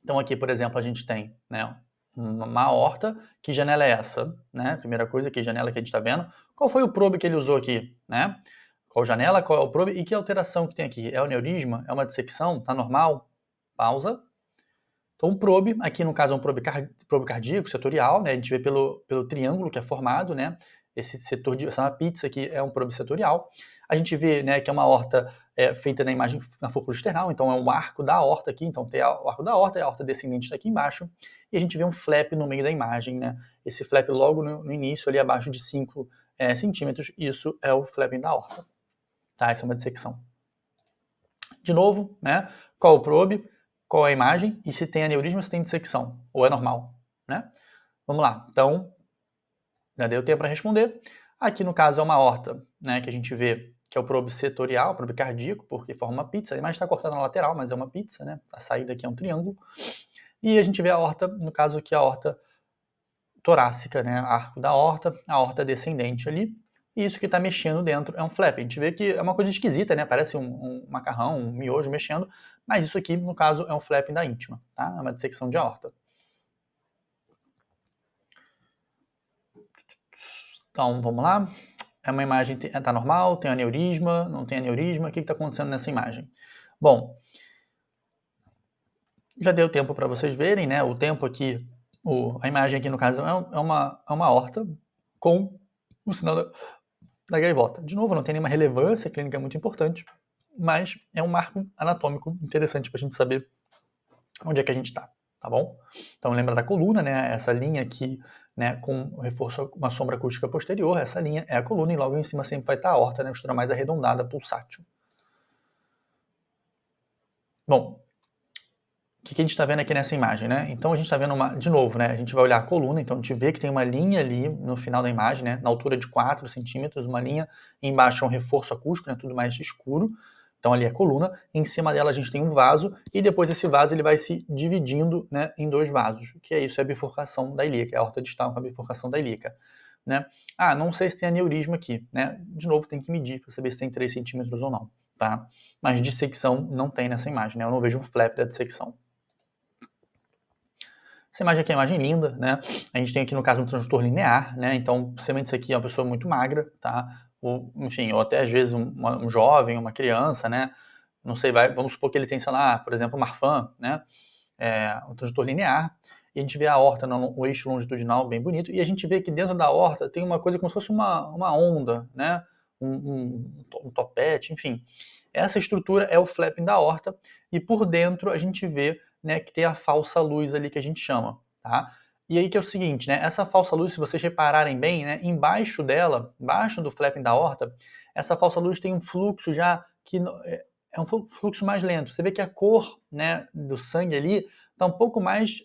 Então aqui, por exemplo, a gente tem, né, uma aorta. Que janela é essa? Né? Primeira coisa, que janela que a gente está vendo. Qual foi o probe que ele usou aqui? Né? Qual janela, qual é o probe e que alteração que tem aqui? É o aneurisma? É uma dissecção? Está normal? Pausa. Então o probe, aqui no caso é um probe cardíaco setorial, né? A gente vê pelo triângulo que é formado, né? Esse setor de essa pizza aqui é um probe setorial. A gente vê, né, que é uma aorta feita na imagem na fórmula external, então é um arco da aorta aqui, então tem o arco da aorta e a aorta descendente está aqui embaixo, e a gente vê um flap no meio da imagem, né? Esse flap logo no início, ali abaixo de 5 centímetros, isso é o flapping da aorta, tá? Essa é uma dissecção. De novo, né? Qual o probe, qual a imagem e se tem aneurisma, se tem dissecção, ou é normal, né? Vamos lá. Então, já deu tempo para responder. Aqui no caso é uma aorta, né, que a gente vê que é o probe setorial, probe cardíaco, porque forma uma pizza. A imagem está cortada na lateral, mas é uma pizza, né? A saída aqui é um triângulo. E a gente vê a aorta, no caso aqui a aorta torácica, né? Arco da aorta, a aorta descendente ali. e isso que está mexendo dentro é um flap. A gente vê que é uma coisa esquisita, né? Parece um macarrão, um miojo mexendo, mas isso aqui, no caso, é um flap da íntima, tá? É uma dissecção de aorta. Então, vamos lá. É uma imagem, tá normal, tem aneurisma, não tem aneurisma, o que está acontecendo nessa imagem? Bom, já deu tempo para vocês verem, né? O tempo aqui, a imagem aqui no caso é uma aorta com o sinal da gaivota. De novo, não tem nenhuma relevância clínica muito importante, mas é um marco anatômico interessante para a gente saber onde é que a gente está, tá bom? Então lembra da coluna, né? Essa linha aqui, né, com reforço, uma sombra acústica posterior, essa linha é a coluna e logo em cima sempre vai estar a aorta, né, a estrutura mais arredondada, pulsátil. Bom, o que a gente está vendo aqui nessa imagem, né? Então a gente está vendo de novo, né? A gente vai olhar a coluna, então a gente vê que tem uma linha ali no final da imagem, né? Na altura de 4 centímetros, uma linha, embaixo é um reforço acústico, né? Tudo mais escuro. Então ali é a coluna, em cima dela a gente tem um vaso, e depois esse vaso ele vai se dividindo, né, em dois vasos, que é isso, é a bifurcação da ilíaca, é a aorta distal com a bifurcação da ilíaca, né? Ah, não sei se tem aneurisma aqui, né? De novo tem que medir para saber se tem 3 centímetros ou não, tá? Mas dissecção não tem nessa imagem, né? Eu não vejo um flap da dissecção. Essa imagem aqui é uma imagem linda, né? A gente tem aqui, no caso, um transdutor linear, né? Então, possivelmente isso aqui é uma pessoa muito magra, tá? Ou, enfim, ou até às vezes um jovem, uma criança, né? Não sei, vamos supor que ele tem, sei lá, por exemplo, Marfan, né? Um transdutor linear. E a gente vê a aorta no eixo longitudinal bem bonito. E a gente vê que dentro da aorta tem uma coisa como se fosse uma onda, né? Um topete, enfim. Essa estrutura é o flapping da aorta. E por dentro a gente vê, né, que tem a falsa luz ali que a gente chama, tá? E aí que é o seguinte, né? Essa falsa luz, se vocês repararem bem, né, embaixo dela, embaixo do flapping da aorta, essa falsa luz tem um fluxo já que é um fluxo mais lento. Você vê que a cor, né, do sangue ali está um pouco mais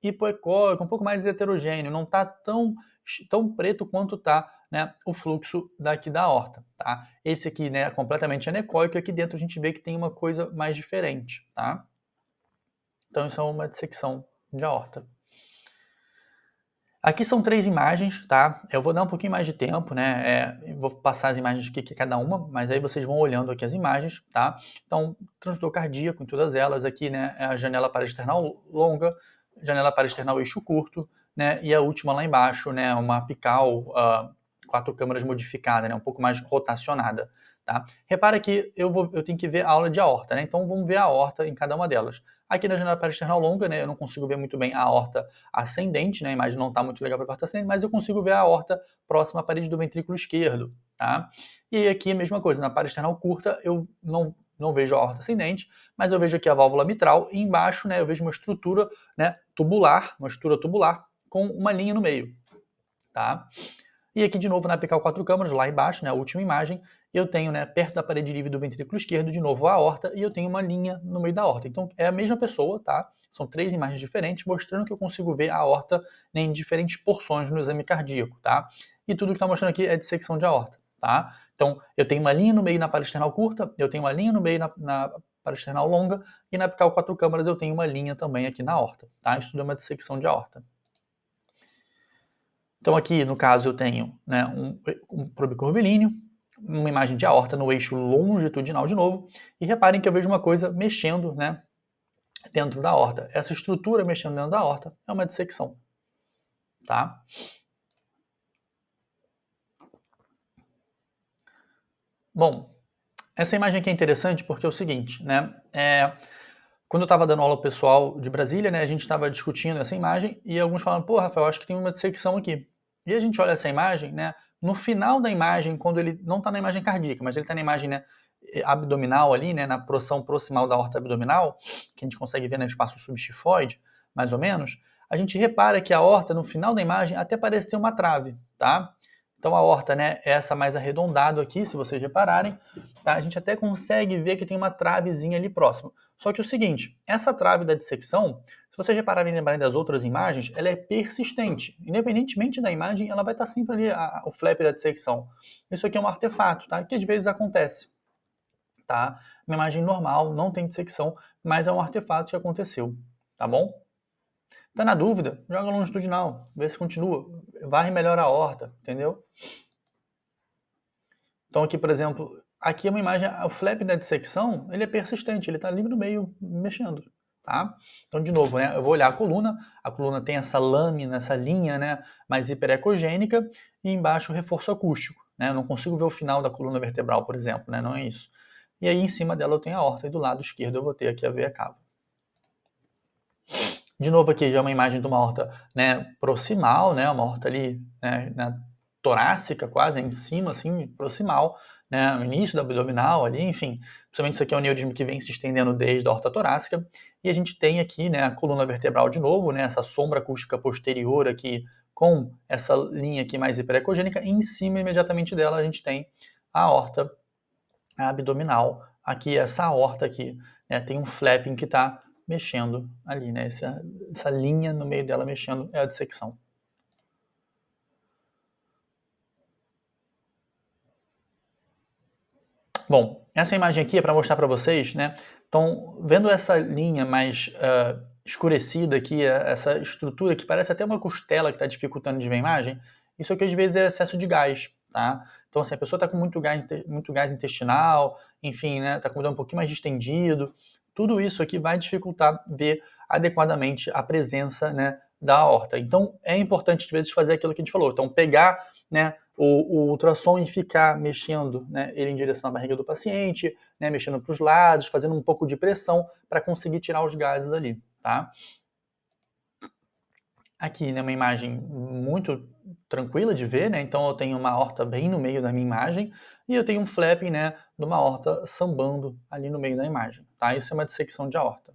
hipoecóico, um pouco mais heterogêneo, não está tão preto quanto está, né, o fluxo daqui da aorta, tá? Esse aqui, né, é completamente anecoico, e aqui dentro a gente vê que tem uma coisa mais diferente, tá? Então isso é uma dissecção de aorta. Aqui são 3 imagens, tá? Eu vou dar um pouquinho mais de tempo, né? Vou passar as imagens aqui, que é cada uma, mas aí vocês vão olhando aqui as imagens, tá? Então, transdutor cardíaco em todas elas, aqui, né? É a janela paraesternal longa, janela paraesternal eixo curto, né? E a última lá embaixo, né? Uma apical, 4 câmaras modificada, né? Um pouco mais rotacionada, tá? Repara que eu tenho que ver a aula de aorta, né? Então, vamos ver a aorta em cada uma delas. Aqui na janela paraesternal longa, né? Eu não consigo ver muito bem a aorta ascendente, né? A imagem não está muito legal para a aorta ascendente, mas eu consigo ver a aorta próxima à parede do ventrículo esquerdo, tá? E aqui a mesma coisa, na paraesternal curta eu não vejo a aorta ascendente, mas eu vejo aqui a válvula mitral e embaixo, né, eu vejo uma estrutura, né, tubular, uma estrutura tubular com uma linha no meio, tá? E aqui de novo na apical 4 câmaras, lá embaixo, né, a última imagem, eu tenho, né, perto da parede livre do ventrículo esquerdo, de novo a aorta, e eu tenho uma linha no meio da aorta. Então é a mesma pessoa, tá? São 3 imagens diferentes, mostrando que eu consigo ver a aorta, né, em diferentes porções no exame cardíaco, tá? E tudo que está mostrando aqui é dissecção de aorta, tá? Então eu tenho uma linha no meio na paraesternal curta, eu tenho uma linha no meio na paraesternal longa, e na apical 4 câmaras eu tenho uma linha também aqui na aorta, tá? Isso tudo é uma dissecção de aorta. Então aqui, no caso, eu tenho, né, um probe curvilíneo, uma imagem de aorta no eixo longitudinal de novo, e reparem que eu vejo uma coisa mexendo, né, dentro da aorta. Essa estrutura mexendo dentro da aorta é uma dissecção, tá? Bom, essa imagem aqui é interessante porque é o seguinte, né, quando eu estava dando aula ao pessoal de Brasília, né, a gente estava discutindo essa imagem e alguns falaram, pô, Rafael, acho que tem uma dissecção aqui. E a gente olha essa imagem, né, no final da imagem, quando ele não está na imagem cardíaca, mas ele está na imagem, né, abdominal ali, né, na porção proximal da aorta abdominal, que a gente consegue ver no espaço subxifoide, mais ou menos, a gente repara que a aorta, no final da imagem, até parece ter uma trave, tá? Então a aorta, né, é essa mais arredondada aqui, se vocês repararem, tá? A gente até consegue ver que tem uma travezinha ali próximo. Só que é o seguinte, essa trave da dissecção, se vocês repararem e lembrarem das outras imagens, ela é persistente. Independentemente da imagem, ela vai estar sempre ali, o flap da dissecção. Isso aqui é um artefato, tá? Que às vezes acontece, tá? Uma imagem normal, não tem dissecção, mas é um artefato que aconteceu, tá bom? Tá na dúvida? Joga longitudinal, vê se continua. Varre melhor a horta, entendeu? Então aqui, por exemplo, aqui é uma imagem, o flap da dissecção, ele é persistente, ele está ali no meio mexendo, tá? Então, de novo, né, eu vou olhar a coluna tem essa lâmina, essa linha, né, mais hiperecogênica, e embaixo o reforço acústico, né? Eu não consigo ver o final da coluna vertebral, por exemplo, né? Não é isso. E aí, em cima dela eu tenho a aorta, e do lado esquerdo eu vou ter aqui a veia cava. De novo aqui já é uma imagem de uma aorta, né, proximal, né, uma aorta ali, né, torácica quase, né, em cima, assim, proximal, né, no início da abdominal ali, enfim. Principalmente isso aqui é um aneurisma que vem se estendendo desde a aorta torácica. E a gente tem aqui, né, a coluna vertebral de novo, né, essa sombra acústica posterior aqui com essa linha aqui mais hiperecogênica, e em cima imediatamente dela a gente tem a aorta abdominal. Aqui, essa aorta aqui, né, tem um flapping que está mexendo ali, né? Essa linha no meio dela mexendo é a dissecção. Bom, essa imagem aqui é para mostrar para vocês, né? Então, vendo essa linha mais escurecida aqui, essa estrutura que parece até uma costela que está dificultando de ver a imagem, isso aqui às vezes é excesso de gás, tá? Então, assim, a pessoa está com muito gás intestinal, enfim, né? Está com o abdômen um pouquinho mais distendido. Tudo isso aqui vai dificultar ver adequadamente a presença, né, da aorta. Então, é importante, às vezes, fazer aquilo que a gente falou. Então, pegar, né, o ultrassom e ficar mexendo, né, ele em direção à barriga do paciente, né, mexendo para os lados, fazendo um pouco de pressão para conseguir tirar os gases ali, tá? Aqui, né, uma imagem muito tranquila de ver, né? Então eu tenho uma aorta bem no meio da minha imagem e eu tenho um flapping, né, de uma aorta sambando ali no meio da imagem, tá? Isso é uma dissecção de aorta.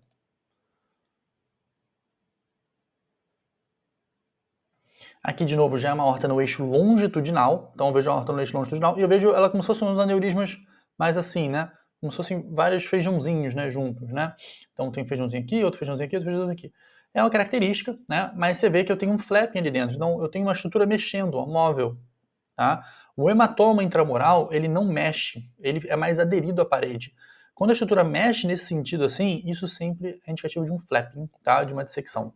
Aqui, de novo, já é uma aorta no eixo longitudinal. Então, eu vejo a aorta no eixo longitudinal e eu vejo ela como se fossem uns aneurismas mais assim, né? Como se fossem vários feijãozinhos, né? Juntos, né? Então, tem um feijãozinho aqui, outro feijãozinho aqui, outro feijãozinho aqui. É uma característica, né? Mas você vê que eu tenho um flapping ali dentro. Então, eu tenho uma estrutura mexendo, móvel, tá? O hematoma intramural, ele não mexe. Ele é mais aderido à parede. Quando a estrutura mexe nesse sentido assim, isso sempre é indicativo de um flapping, tá? De uma dissecção.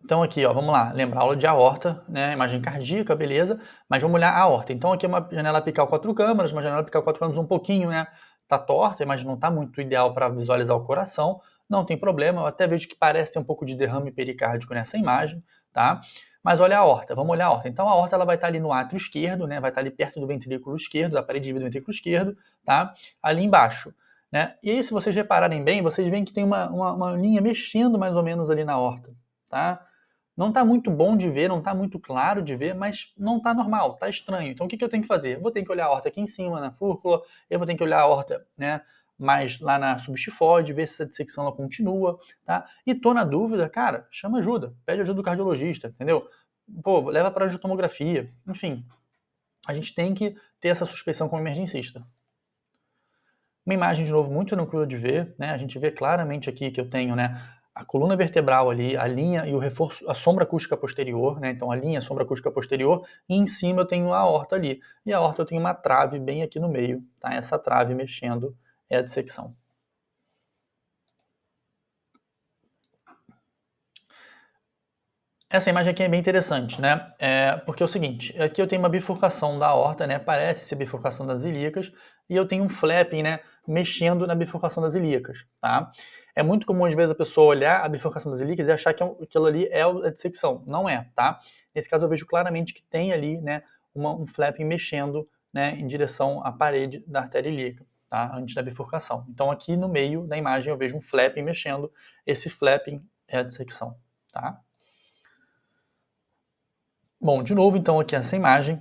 Então aqui, ó, vamos lá, lembrar aula de aorta, né, imagem cardíaca, beleza, mas vamos olhar a aorta. Então aqui é uma janela apical 4 câmaras, uma janela apical 4 câmaras um pouquinho, né, tá torta, a imagem não tá muito ideal para visualizar o coração, não tem problema, eu até vejo que parece ter um pouco de derrame pericárdico nessa imagem, tá? Mas olha a aorta, vamos olhar a aorta. Então a aorta ela vai estar ali no átrio esquerdo, né, vai estar ali perto do ventrículo esquerdo, da parede de vidro do ventrículo esquerdo, tá? Ali embaixo, né? E aí se vocês repararem bem, vocês veem que tem uma linha mexendo mais ou menos ali na aorta, tá? Não está muito bom de ver, não está muito claro de ver, mas não está normal, está estranho. Então o que eu tenho que fazer? Eu vou ter que olhar a horta aqui em cima, na fúrcula, eu vou ter que olhar a horta, né, mais lá na subxifoide, ver se essa dissecção ela continua, tá? E tô na dúvida, cara, chama ajuda, pede ajuda do cardiologista, entendeu? Pô, leva para a tomografia, enfim. A gente tem que ter essa suspeição como emergencista. Uma imagem, de novo, muito tranquila de ver, né? A gente vê claramente aqui que eu tenho, né, a coluna vertebral ali, a linha e o reforço, a sombra acústica posterior, né? Então a linha, a sombra acústica posterior, e em cima eu tenho a aorta ali. E a aorta eu tenho uma trave bem aqui no meio, tá? Essa trave mexendo é a dissecção. Essa imagem aqui é bem interessante, né? Porque é o seguinte, aqui eu tenho uma bifurcação da aorta, né? Parece ser bifurcação das ilíacas, e eu tenho um flapping, né? Mexendo na bifurcação das ilíacas, tá? É muito comum, às vezes, a pessoa olhar a bifurcação das ilíacas e achar que aquilo ali é a dissecção. Não é, tá? Nesse caso, eu vejo claramente que tem ali, né? Um flapping mexendo, né? Em direção à parede da artéria ilíaca, tá? Antes da bifurcação. Então, aqui no meio da imagem, eu vejo um flapping mexendo. Esse flapping é a dissecção, tá? Bom, de novo, então, aqui essa imagem.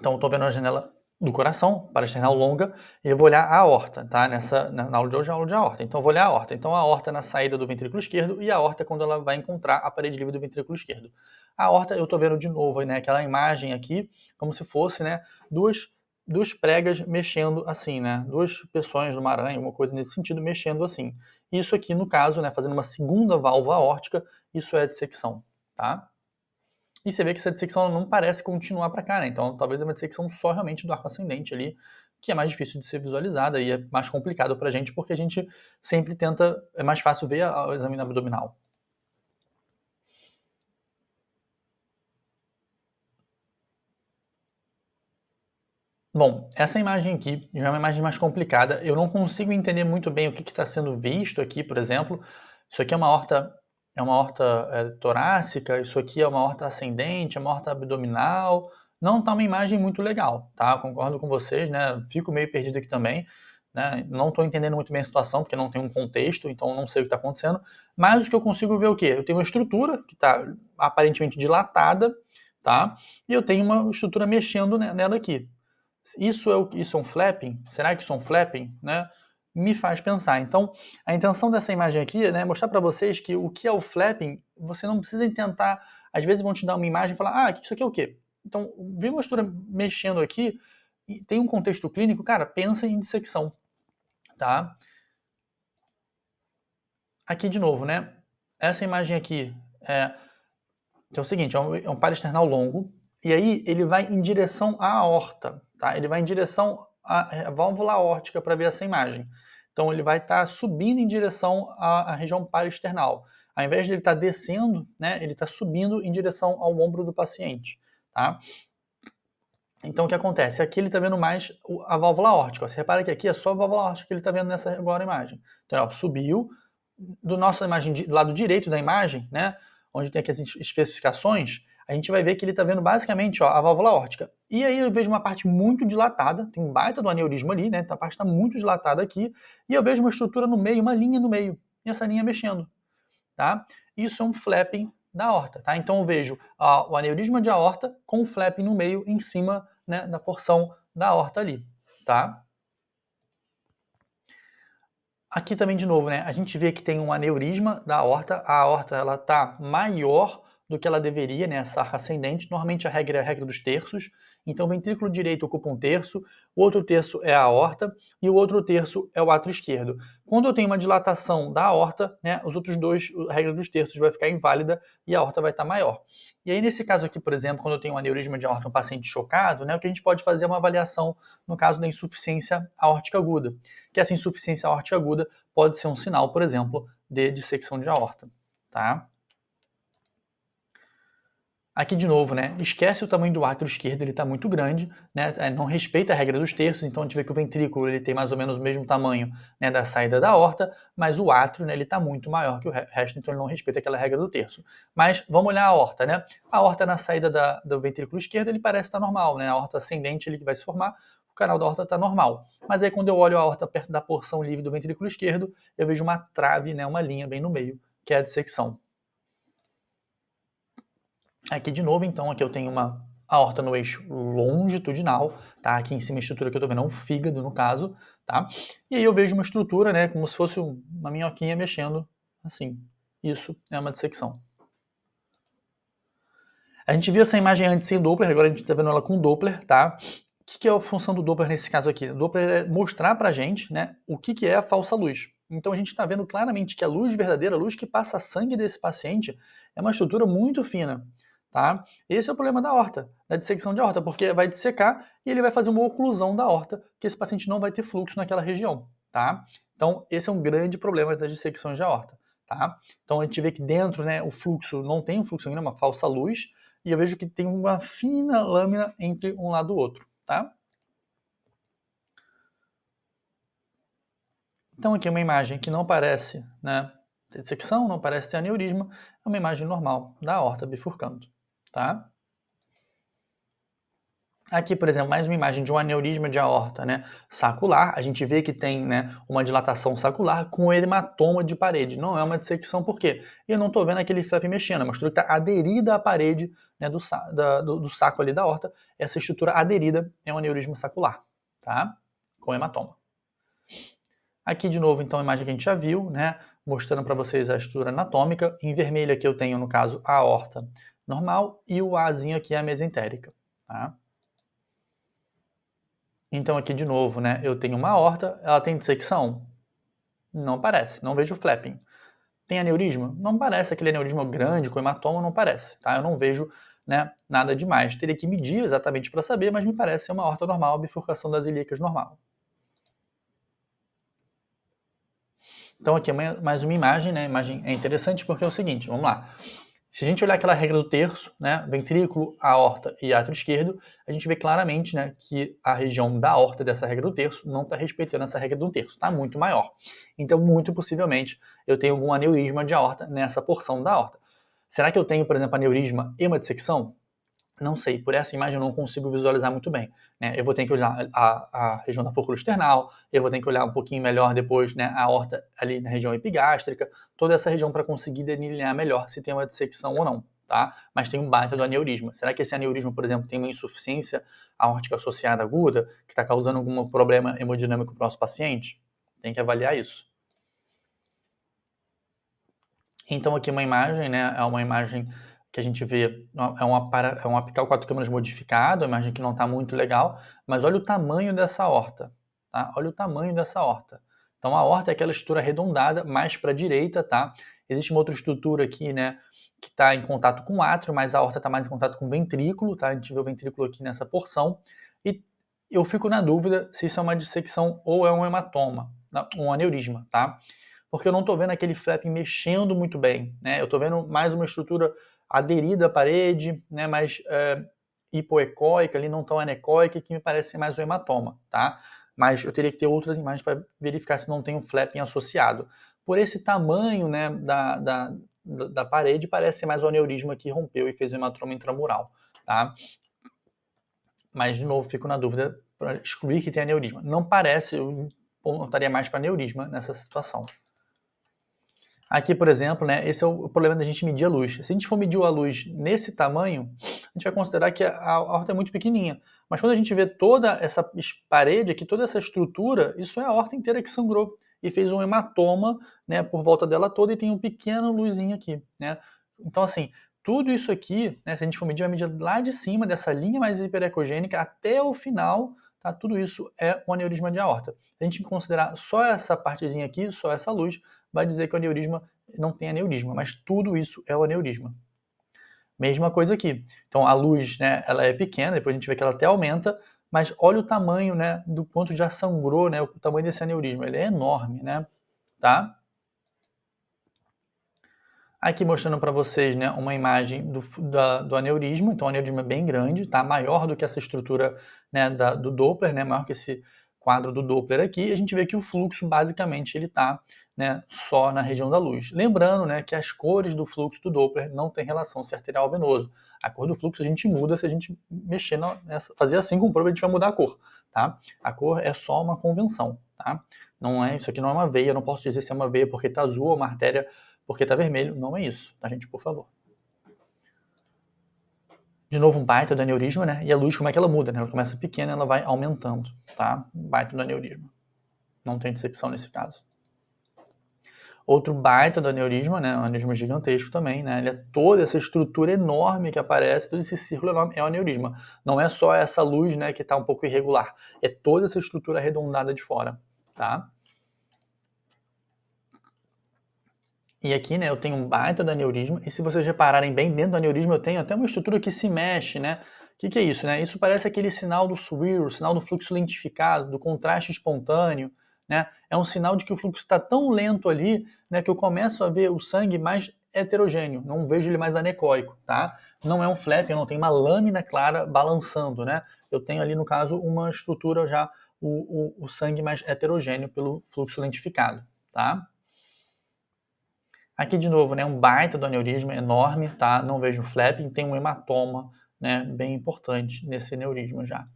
Então, eu estou vendo a janela do coração, para external longa, e eu vou olhar a aorta, tá? Na aula de hoje, a aula de aorta. Então, eu vou olhar a aorta. Então, a aorta na saída do ventrículo esquerdo e a aorta quando ela vai encontrar a parede livre do ventrículo esquerdo. A aorta, eu estou vendo de novo, né? Aquela imagem aqui, como se fosse, né? Duas pregas mexendo assim, né? Duas peçonhas de uma aranha, uma coisa nesse sentido, mexendo assim. Isso aqui, no caso, né? Fazendo uma segunda válvula aórtica, isso é dissecção, tá? E você vê que essa dissecção não parece continuar para cá, né? Então talvez é uma dissecção só realmente do arco ascendente ali, que é mais difícil de ser visualizada e é mais complicado para a gente, porque a gente sempre tenta, é mais fácil ver o exame abdominal. Bom, essa imagem aqui já é uma imagem mais complicada. Eu não consigo entender muito bem o que está sendo visto aqui, por exemplo. Isso aqui é uma horta torácica, isso aqui é uma horta ascendente, é uma horta abdominal. Não está uma imagem muito legal, tá? Concordo com vocês, né? Fico meio perdido aqui também, né? Não estou entendendo muito bem a situação, porque não tem um contexto, então não sei o que está acontecendo. Mas o que eu consigo ver é o quê? Eu tenho uma estrutura que está aparentemente dilatada, tá? E eu tenho uma estrutura mexendo nela aqui. Isso é um flapping? Será que isso é um flapping? Né? Me faz pensar. Então, a intenção dessa imagem aqui, né, é mostrar para vocês que o que é o flapping, você não precisa tentar. Às vezes vão te dar uma imagem e falar, isso aqui é o quê? Então, ver uma estrutura mexendo aqui, e tem um contexto clínico, cara, pensa em dissecção, tá? Aqui de novo, né? Essa imagem aqui que é o seguinte, é um parasternal longo, e aí ele vai em direção à aorta, tá? Ele vai em direção à válvula aórtica para ver essa imagem. Então ele vai estar subindo em direção à região parasternal. Ao invés de ele estar descendo, né, ele está subindo em direção ao ombro do paciente, tá? Então o que acontece? Aqui ele está vendo mais a válvula aórtica. Você repara que aqui é só a válvula aórtica que ele está vendo nessa agora imagem. Então, ó, subiu. Do nosso imagem, do lado direito da imagem, né, onde tem aqui as especificações, a gente vai ver que ele está vendo basicamente, ó, a válvula aórtica. E aí eu vejo uma parte muito dilatada, tem um baita do aneurisma ali, né? A parte está muito dilatada aqui, e eu vejo uma estrutura no meio, uma linha no meio, e essa linha mexendo, tá? Isso é um flapping da aorta, tá? Então eu vejo o aneurisma de aorta com o flapping no meio, em cima, né, da porção da aorta ali, tá? Aqui também, de novo, né, a gente vê que tem um aneurisma da aorta. A aorta ela está maior do que ela deveria, né, essa arca ascendente. Normalmente a regra é a regra dos terços. Então o ventrículo direito ocupa um terço, o outro terço é a aorta e o outro terço é o átrio esquerdo. Quando eu tenho uma dilatação da aorta, né, os outros dois, a regra dos terços vai ficar inválida e a aorta vai estar maior. E aí, nesse caso aqui, por exemplo, quando eu tenho um aneurisma de aorta, um paciente chocado, né, o que a gente pode fazer é uma avaliação no caso da insuficiência aórtica aguda, que essa insuficiência aórtica aguda pode ser um sinal, por exemplo, de dissecção de aorta, tá? Aqui de novo, né? Esquece o tamanho do átrio esquerdo, ele está muito grande, né? Não respeita a regra dos terços, então a gente vê que o ventrículo ele tem mais ou menos o mesmo tamanho, né, da saída da aorta, mas o átrio, né, ele está muito maior que o resto, então ele não respeita aquela regra do terço. Mas vamos olhar a aorta, né? A aorta na saída do ventrículo esquerdo ele parece estar normal, né? A aorta ascendente ele que vai se formar, o canal da aorta está normal. Mas aí quando eu olho a aorta perto da porção livre do ventrículo esquerdo, eu vejo uma trave, né, uma linha bem no meio, que é a dissecção. Aqui de novo, então, aqui eu tenho uma aorta no eixo longitudinal, tá? Aqui em cima a estrutura que eu tô vendo é um fígado, no caso, tá? E aí eu vejo uma estrutura, né, como se fosse uma minhoquinha mexendo, assim. Isso é uma dissecção. A gente viu essa imagem antes sem Doppler, agora a gente tá vendo ela com Doppler, tá? O que é a função do Doppler nesse caso aqui? O Doppler é mostrar pra gente, né, o que é a falsa luz. Então a gente está vendo claramente que a luz verdadeira, a luz que passa sangue desse paciente, é uma estrutura muito fina. Tá? Esse é o problema da aorta, da dissecção de aorta, porque vai dissecar e ele vai fazer uma oclusão da aorta, que esse paciente não vai ter fluxo naquela região. Tá? Então esse é um grande problema das dissecções de aorta. Tá? Então a gente vê que dentro, né, o fluxo não tem um fluxo sanguíneo, é uma falsa luz, e eu vejo que tem uma fina lâmina entre um lado e o outro. Tá? Então aqui é uma imagem que não parece, né, ter dissecção, não parece ter aneurisma, é uma imagem normal da aorta bifurcando, tá? Aqui, por exemplo, mais uma imagem de um aneurisma de aorta, né, sacular. A gente vê que tem, né, uma dilatação sacular com hematoma de parede. Não é uma dissecção, por quê? Eu não estou vendo aquele flap mexendo, é uma estrutura que está aderida à parede, né, do saco ali da aorta. Essa estrutura aderida é um aneurisma sacular, tá? Com hematoma. Aqui de novo, então, a imagem que a gente já viu, né, mostrando para vocês a estrutura anatômica. Em vermelho aqui eu tenho, no caso, a aorta normal e o Azinho aqui é a mesentérica, tá? Então aqui de novo, né, eu tenho uma aorta, ela tem dissecção? Não parece, não vejo flapping. Tem aneurisma? Não parece aquele aneurisma grande com hematoma, não parece, tá? Eu não vejo, né, nada demais. Teria que medir exatamente para saber, mas me parece ser uma aorta normal, bifurcação das ilíacas normal. Então aqui é mais uma imagem, né? A imagem é interessante porque é o seguinte, vamos lá. Se a gente olhar aquela regra do terço, né, ventrículo, aorta e átrio esquerdo, a gente vê claramente, né, que a região da aorta dessa regra do terço não está respeitando essa regra do terço, está muito maior. Então, muito possivelmente, eu tenho algum aneurisma de aorta nessa porção da aorta. Será que eu tenho, por exemplo, aneurisma e uma dissecção? Não sei, por essa imagem eu não consigo visualizar muito bem. Né? Eu vou ter que olhar a região da fórmula external, eu vou ter que olhar um pouquinho melhor depois, né, a aorta ali na região epigástrica, toda essa região para conseguir delinear melhor se tem uma dissecção ou não. Tá? Mas tem um baita do aneurisma. Será que esse aneurisma, por exemplo, tem uma insuficiência aórtica associada aguda que está causando algum problema hemodinâmico para o nosso paciente? Tem que avaliar isso. Então aqui uma imagem, né, é uma imagem que a gente vê, é um apical 4 câmeras modificado, uma imagem que não está muito legal, mas olha o tamanho dessa horta, tá? Olha o tamanho dessa horta. Então a horta é aquela estrutura arredondada, mais para a direita, tá? Existe uma outra estrutura aqui, né, que está em contato com o átrio, mas a horta está mais em contato com o ventrículo, tá? A gente vê o ventrículo aqui nessa porção, e eu fico na dúvida se isso é uma dissecção ou é um hematoma, um aneurisma, tá? Porque eu não estou vendo aquele flap mexendo muito bem, né? Eu estou vendo mais uma estrutura aderida à parede, né? Mais hipoecóica, ali não tão anecoica, que me parece ser mais um hematoma, tá? Mas eu teria que ter outras imagens para verificar se não tem um flapping associado. Por esse tamanho, né, da parede, parece ser mais um aneurisma que rompeu e fez um hematoma intramural, tá? Mas, de novo, fico na dúvida para excluir que tem aneurisma. Não parece, eu apontaria mais para aneurisma nessa situação. Aqui, por exemplo, né, esse é o problema da gente medir a luz. Se a gente for medir a luz nesse tamanho, a gente vai considerar que a aorta é muito pequenininha. Mas quando a gente vê toda essa parede aqui, toda essa estrutura, isso é a aorta inteira que sangrou e fez um hematoma, né, por volta dela toda e tem um pequeno luzinho aqui, né? Então, assim, tudo isso aqui, né, se a gente for medir, vai medir lá de cima dessa linha mais hiperecogênica até o final, tá? Tudo isso é um aneurisma de aorta. Se a gente considerar só essa partezinha aqui, só essa luz, vai dizer que o aneurisma não tem aneurisma, mas tudo isso é o aneurisma. Mesma coisa aqui. Então a luz, né, ela é pequena, depois a gente vê que ela até aumenta, mas olha o tamanho, né, do quanto já sangrou, né, o tamanho desse aneurisma, ele é enorme, né, tá? Aqui mostrando para vocês, né, uma imagem do aneurisma, então o aneurisma é bem grande, tá? Maior do que essa estrutura, né, do Doppler, né, maior que esse quadro do Doppler aqui, e a gente vê que o fluxo basicamente ele está, né, só na região da luz. Lembrando, né, que as cores do fluxo do Doppler não tem relação se arterial ou venoso. A cor do fluxo a gente muda se a gente mexer nessa, fazer assim com o probe a gente vai mudar a cor, tá? A cor é só uma convenção, tá? Não é, isso aqui não é uma veia, não posso dizer se é uma veia porque está azul ou uma artéria porque tá vermelho, não é isso, tá, gente? Por favor. De novo, um baita do aneurisma, né? E a luz, como é que ela muda, né? Ela começa pequena, ela vai aumentando, tá? Um baita do aneurisma. Não tem dissecção nesse caso. Outro baita do aneurisma, né? Um aneurisma gigantesco também, né? Ele é toda essa estrutura enorme que aparece, todo esse círculo enorme é o aneurisma. Não é só essa luz, né, que tá um pouco irregular. É toda essa estrutura arredondada de fora, tá? E aqui, né, eu tenho um baita do aneurisma, e se vocês repararem bem, dentro do aneurisma eu tenho até uma estrutura que se mexe, né? O que é isso, né? Isso parece aquele sinal do swirl, o sinal do fluxo lentificado, do contraste espontâneo, né? É um sinal de que o fluxo está tão lento ali, né, que eu começo a ver o sangue mais heterogêneo, não vejo ele mais anecoico, tá? Não é um flap, eu não tenho uma lâmina clara balançando, né? Eu tenho ali, no caso, uma estrutura já, o sangue mais heterogêneo pelo fluxo lentificado, tá? Aqui de novo, né, um baita do aneurisma enorme, tá? Não vejo flapping, tem um hematoma, né, bem importante nesse aneurisma já.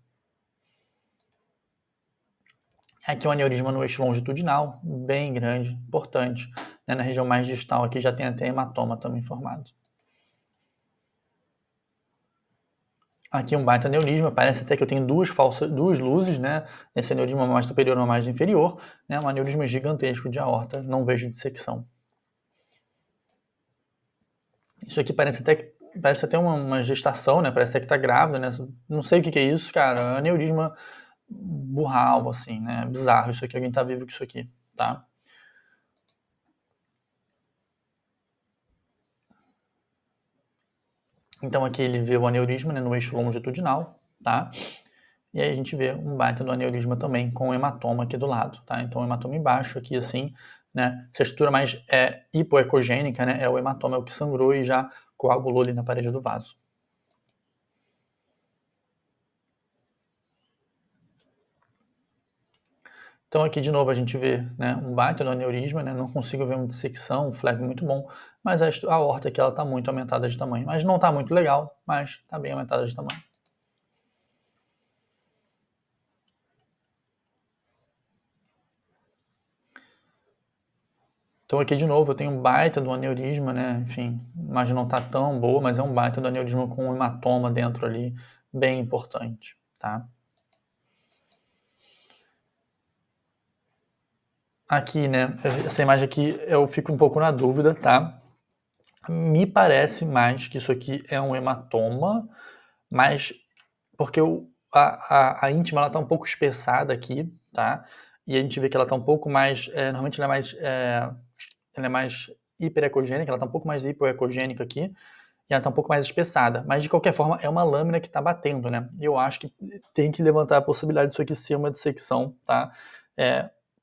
Aqui é um aneurisma no eixo longitudinal, bem grande, importante. Né, na região mais distal aqui já tem até hematoma também formado. Aqui um baita aneurisma, parece até que eu tenho duas luzes, né? Nesse aneurisma mais superior ou mais inferior, né? Um aneurisma gigantesco de aorta, não vejo dissecção. Isso aqui parece até uma gestação, né? Parece até que tá grávida, né? Não sei o que é isso, cara. É um aneurisma burral, assim, né? Bizarro isso aqui. Alguém tá vivo com isso aqui, tá? Então aqui ele vê o aneurisma, né, no eixo longitudinal, tá? E aí a gente vê um baita do aneurisma também, com o hematoma aqui do lado, tá? Então o hematoma embaixo aqui, assim, né? Se a estrutura mais hipoecogênica, né, é o hematoma, é o que sangrou e já coagulou ali na parede do vaso. Então aqui de novo a gente vê, né, um baita do aneurisma, né, não consigo ver uma dissecção, um flap muito bom, mas a aorta aqui ela está muito aumentada de tamanho, mas não está muito legal, mas está bem aumentada de tamanho. Então aqui de novo eu tenho um baita do aneurisma, né, enfim, a imagem não está tão boa, mas é um baita do aneurisma com um hematoma dentro ali, bem importante, tá? Aqui, né, essa imagem aqui eu fico um pouco na dúvida, tá? Me parece mais que isso aqui é um hematoma, mas porque a íntima ela tá um pouco espessada aqui, tá? E a gente vê que ela tá um pouco mais, normalmente ela é mais hiperecogênica, ela tá um pouco mais hipoecogênica aqui, e ela tá um pouco mais espessada. Mas de qualquer forma é uma lâmina que tá batendo, né? E eu acho que tem que levantar a possibilidade disso aqui ser uma dissecção, tá?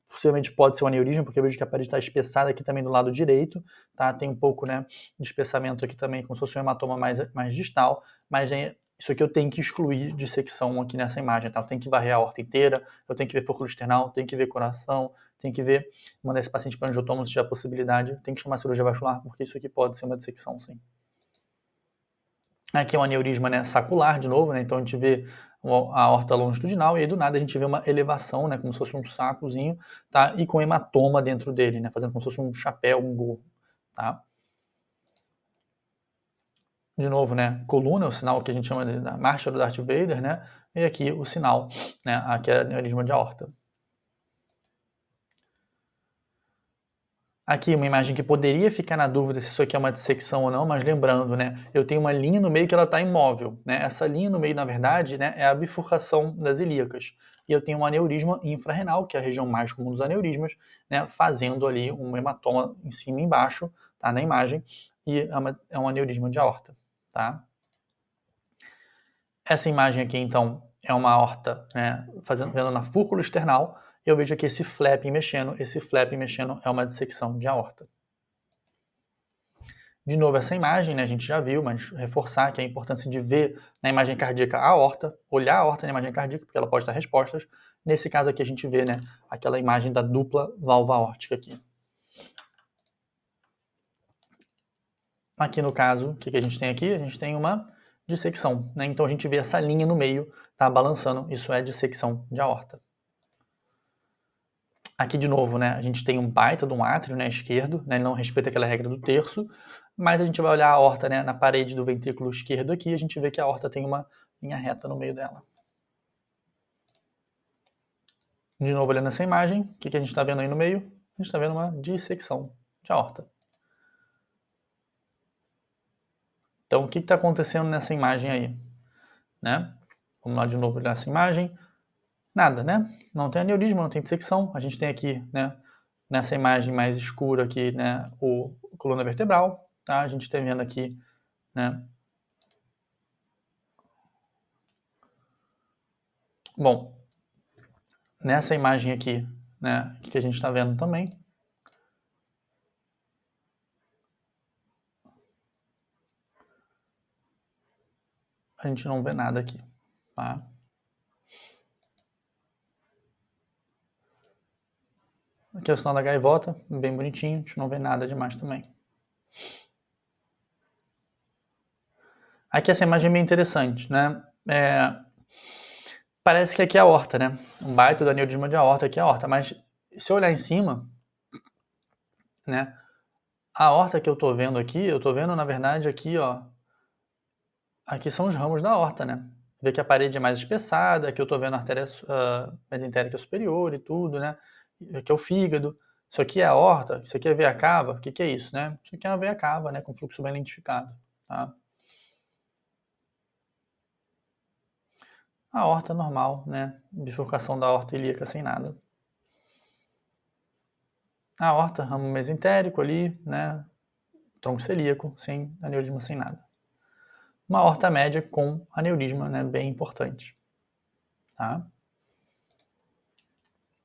Possivelmente pode ser um aneurisma, porque eu vejo que a parede está espessada aqui também do lado direito, tá? Tem um pouco, né, de espessamento aqui também, como se fosse um hematoma mais distal, mas isso aqui eu tenho que excluir de secção aqui nessa imagem, tá? Eu tenho que varrer a aorta inteira, eu tenho que ver fórmula external, tenho que ver coração, tenho que ver, mandar esse paciente para angiotoma se tiver possibilidade, tem que chamar cirurgia vascular, porque isso aqui pode ser uma dissecção, sim. Aqui é um aneurisma, né, sacular de novo, né? Então a gente vê a aorta longitudinal e aí do nada a gente vê uma elevação, né, como se fosse um sacozinho, tá? E com hematoma dentro dele, né, fazendo como se fosse um chapéu, um gorro, tá? De novo, né, coluna, o sinal que a gente chama da marcha do Darth Vader, né? E aqui o sinal, né, aqui é aneurisma de aorta. Aqui uma imagem que poderia ficar na dúvida se isso aqui é uma dissecção ou não, mas lembrando, né, eu tenho uma linha no meio que ela está imóvel, né? Essa linha no meio, na verdade, né, é a bifurcação das ilíacas. E eu tenho um aneurisma infrarrenal, que é a região mais comum dos aneurismas, né, fazendo ali um hematoma em cima e embaixo, tá, na imagem, e é um aneurisma de aorta, tá? Essa imagem aqui, então, é uma aorta, né, vendo na fúrcula external, eu vejo aqui esse flap mexendo é uma dissecção de aorta. De novo, essa imagem, né, a gente já viu, mas reforçar que é a importância de ver na imagem cardíaca a aorta, olhar a aorta na imagem cardíaca, porque ela pode dar respostas. Nesse caso aqui a gente vê, né, aquela imagem da dupla válvula aórtica aqui. Aqui no caso, o que a gente tem aqui? A gente tem uma dissecção, né? Então a gente vê essa linha no meio, tá balançando, isso é dissecção de aorta. Aqui de novo, né, a gente tem um baita de um átrio, né, esquerdo, né, não respeita aquela regra do terço, mas a gente vai olhar a aorta, né, na parede do ventrículo esquerdo aqui, a gente vê que a aorta tem uma linha reta no meio dela. De novo, olhando essa imagem, o que a gente está vendo aí no meio? A gente está vendo uma dissecção de aorta. Então, o que está acontecendo nessa imagem aí? Né? Vamos lá de novo olhar essa imagem. Nada, né? Não tem aneurisma, não tem dissecção. A gente tem aqui, né, nessa imagem mais escura aqui, né, o coluna vertebral, tá? A gente está vendo aqui, né? Bom, nessa imagem aqui, né, que a gente está vendo também, a gente não vê nada aqui, tá? Aqui é o sinal da gaivota, bem bonitinho, a gente não vê nada demais também. Aqui essa imagem é bem interessante, né? Parece que aqui é a aorta, né? Um baita do aneurisma de aorta aqui é a aorta, mas se eu olhar em cima, né? A aorta que eu tô vendo aqui, eu tô vendo na verdade aqui, ó. Aqui são os ramos da aorta, né? Vê que a parede é mais espessada, aqui eu tô vendo a artéria mesentérica superior e tudo, né? Aqui é o fígado. Isso aqui é a aorta, isso aqui é a veia cava. O que é isso, né? Isso aqui é uma veia cava, né? Com fluxo bem identificado, tá? A aorta normal, né? Bifurcação da aorta ilíaca sem nada. A aorta, ramo mesentérico ali, né? Tronco celíaco, sem aneurisma, sem nada. Uma aorta média com aneurisma, né? Bem importante, tá?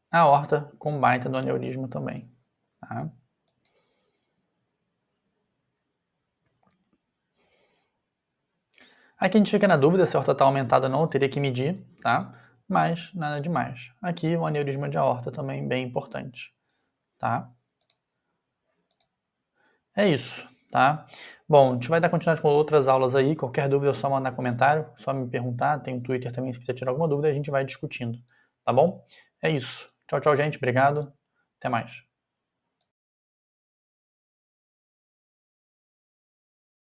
A aorta com baita do aneurisma também. tá? Aqui a gente fica na dúvida se a aorta está aumentada ou não, eu teria que medir, tá? Mas nada demais. Aqui o aneurisma de aorta também bem importante, tá? É isso, tá? Bom, a gente vai dar continuidade com outras aulas aí. Qualquer dúvida é só mandar comentário, só me perguntar. Tem o Twitter também, se quiser tirar alguma dúvida, a gente vai discutindo, tá bom? É isso. Tchau, tchau, gente. Obrigado. Até mais.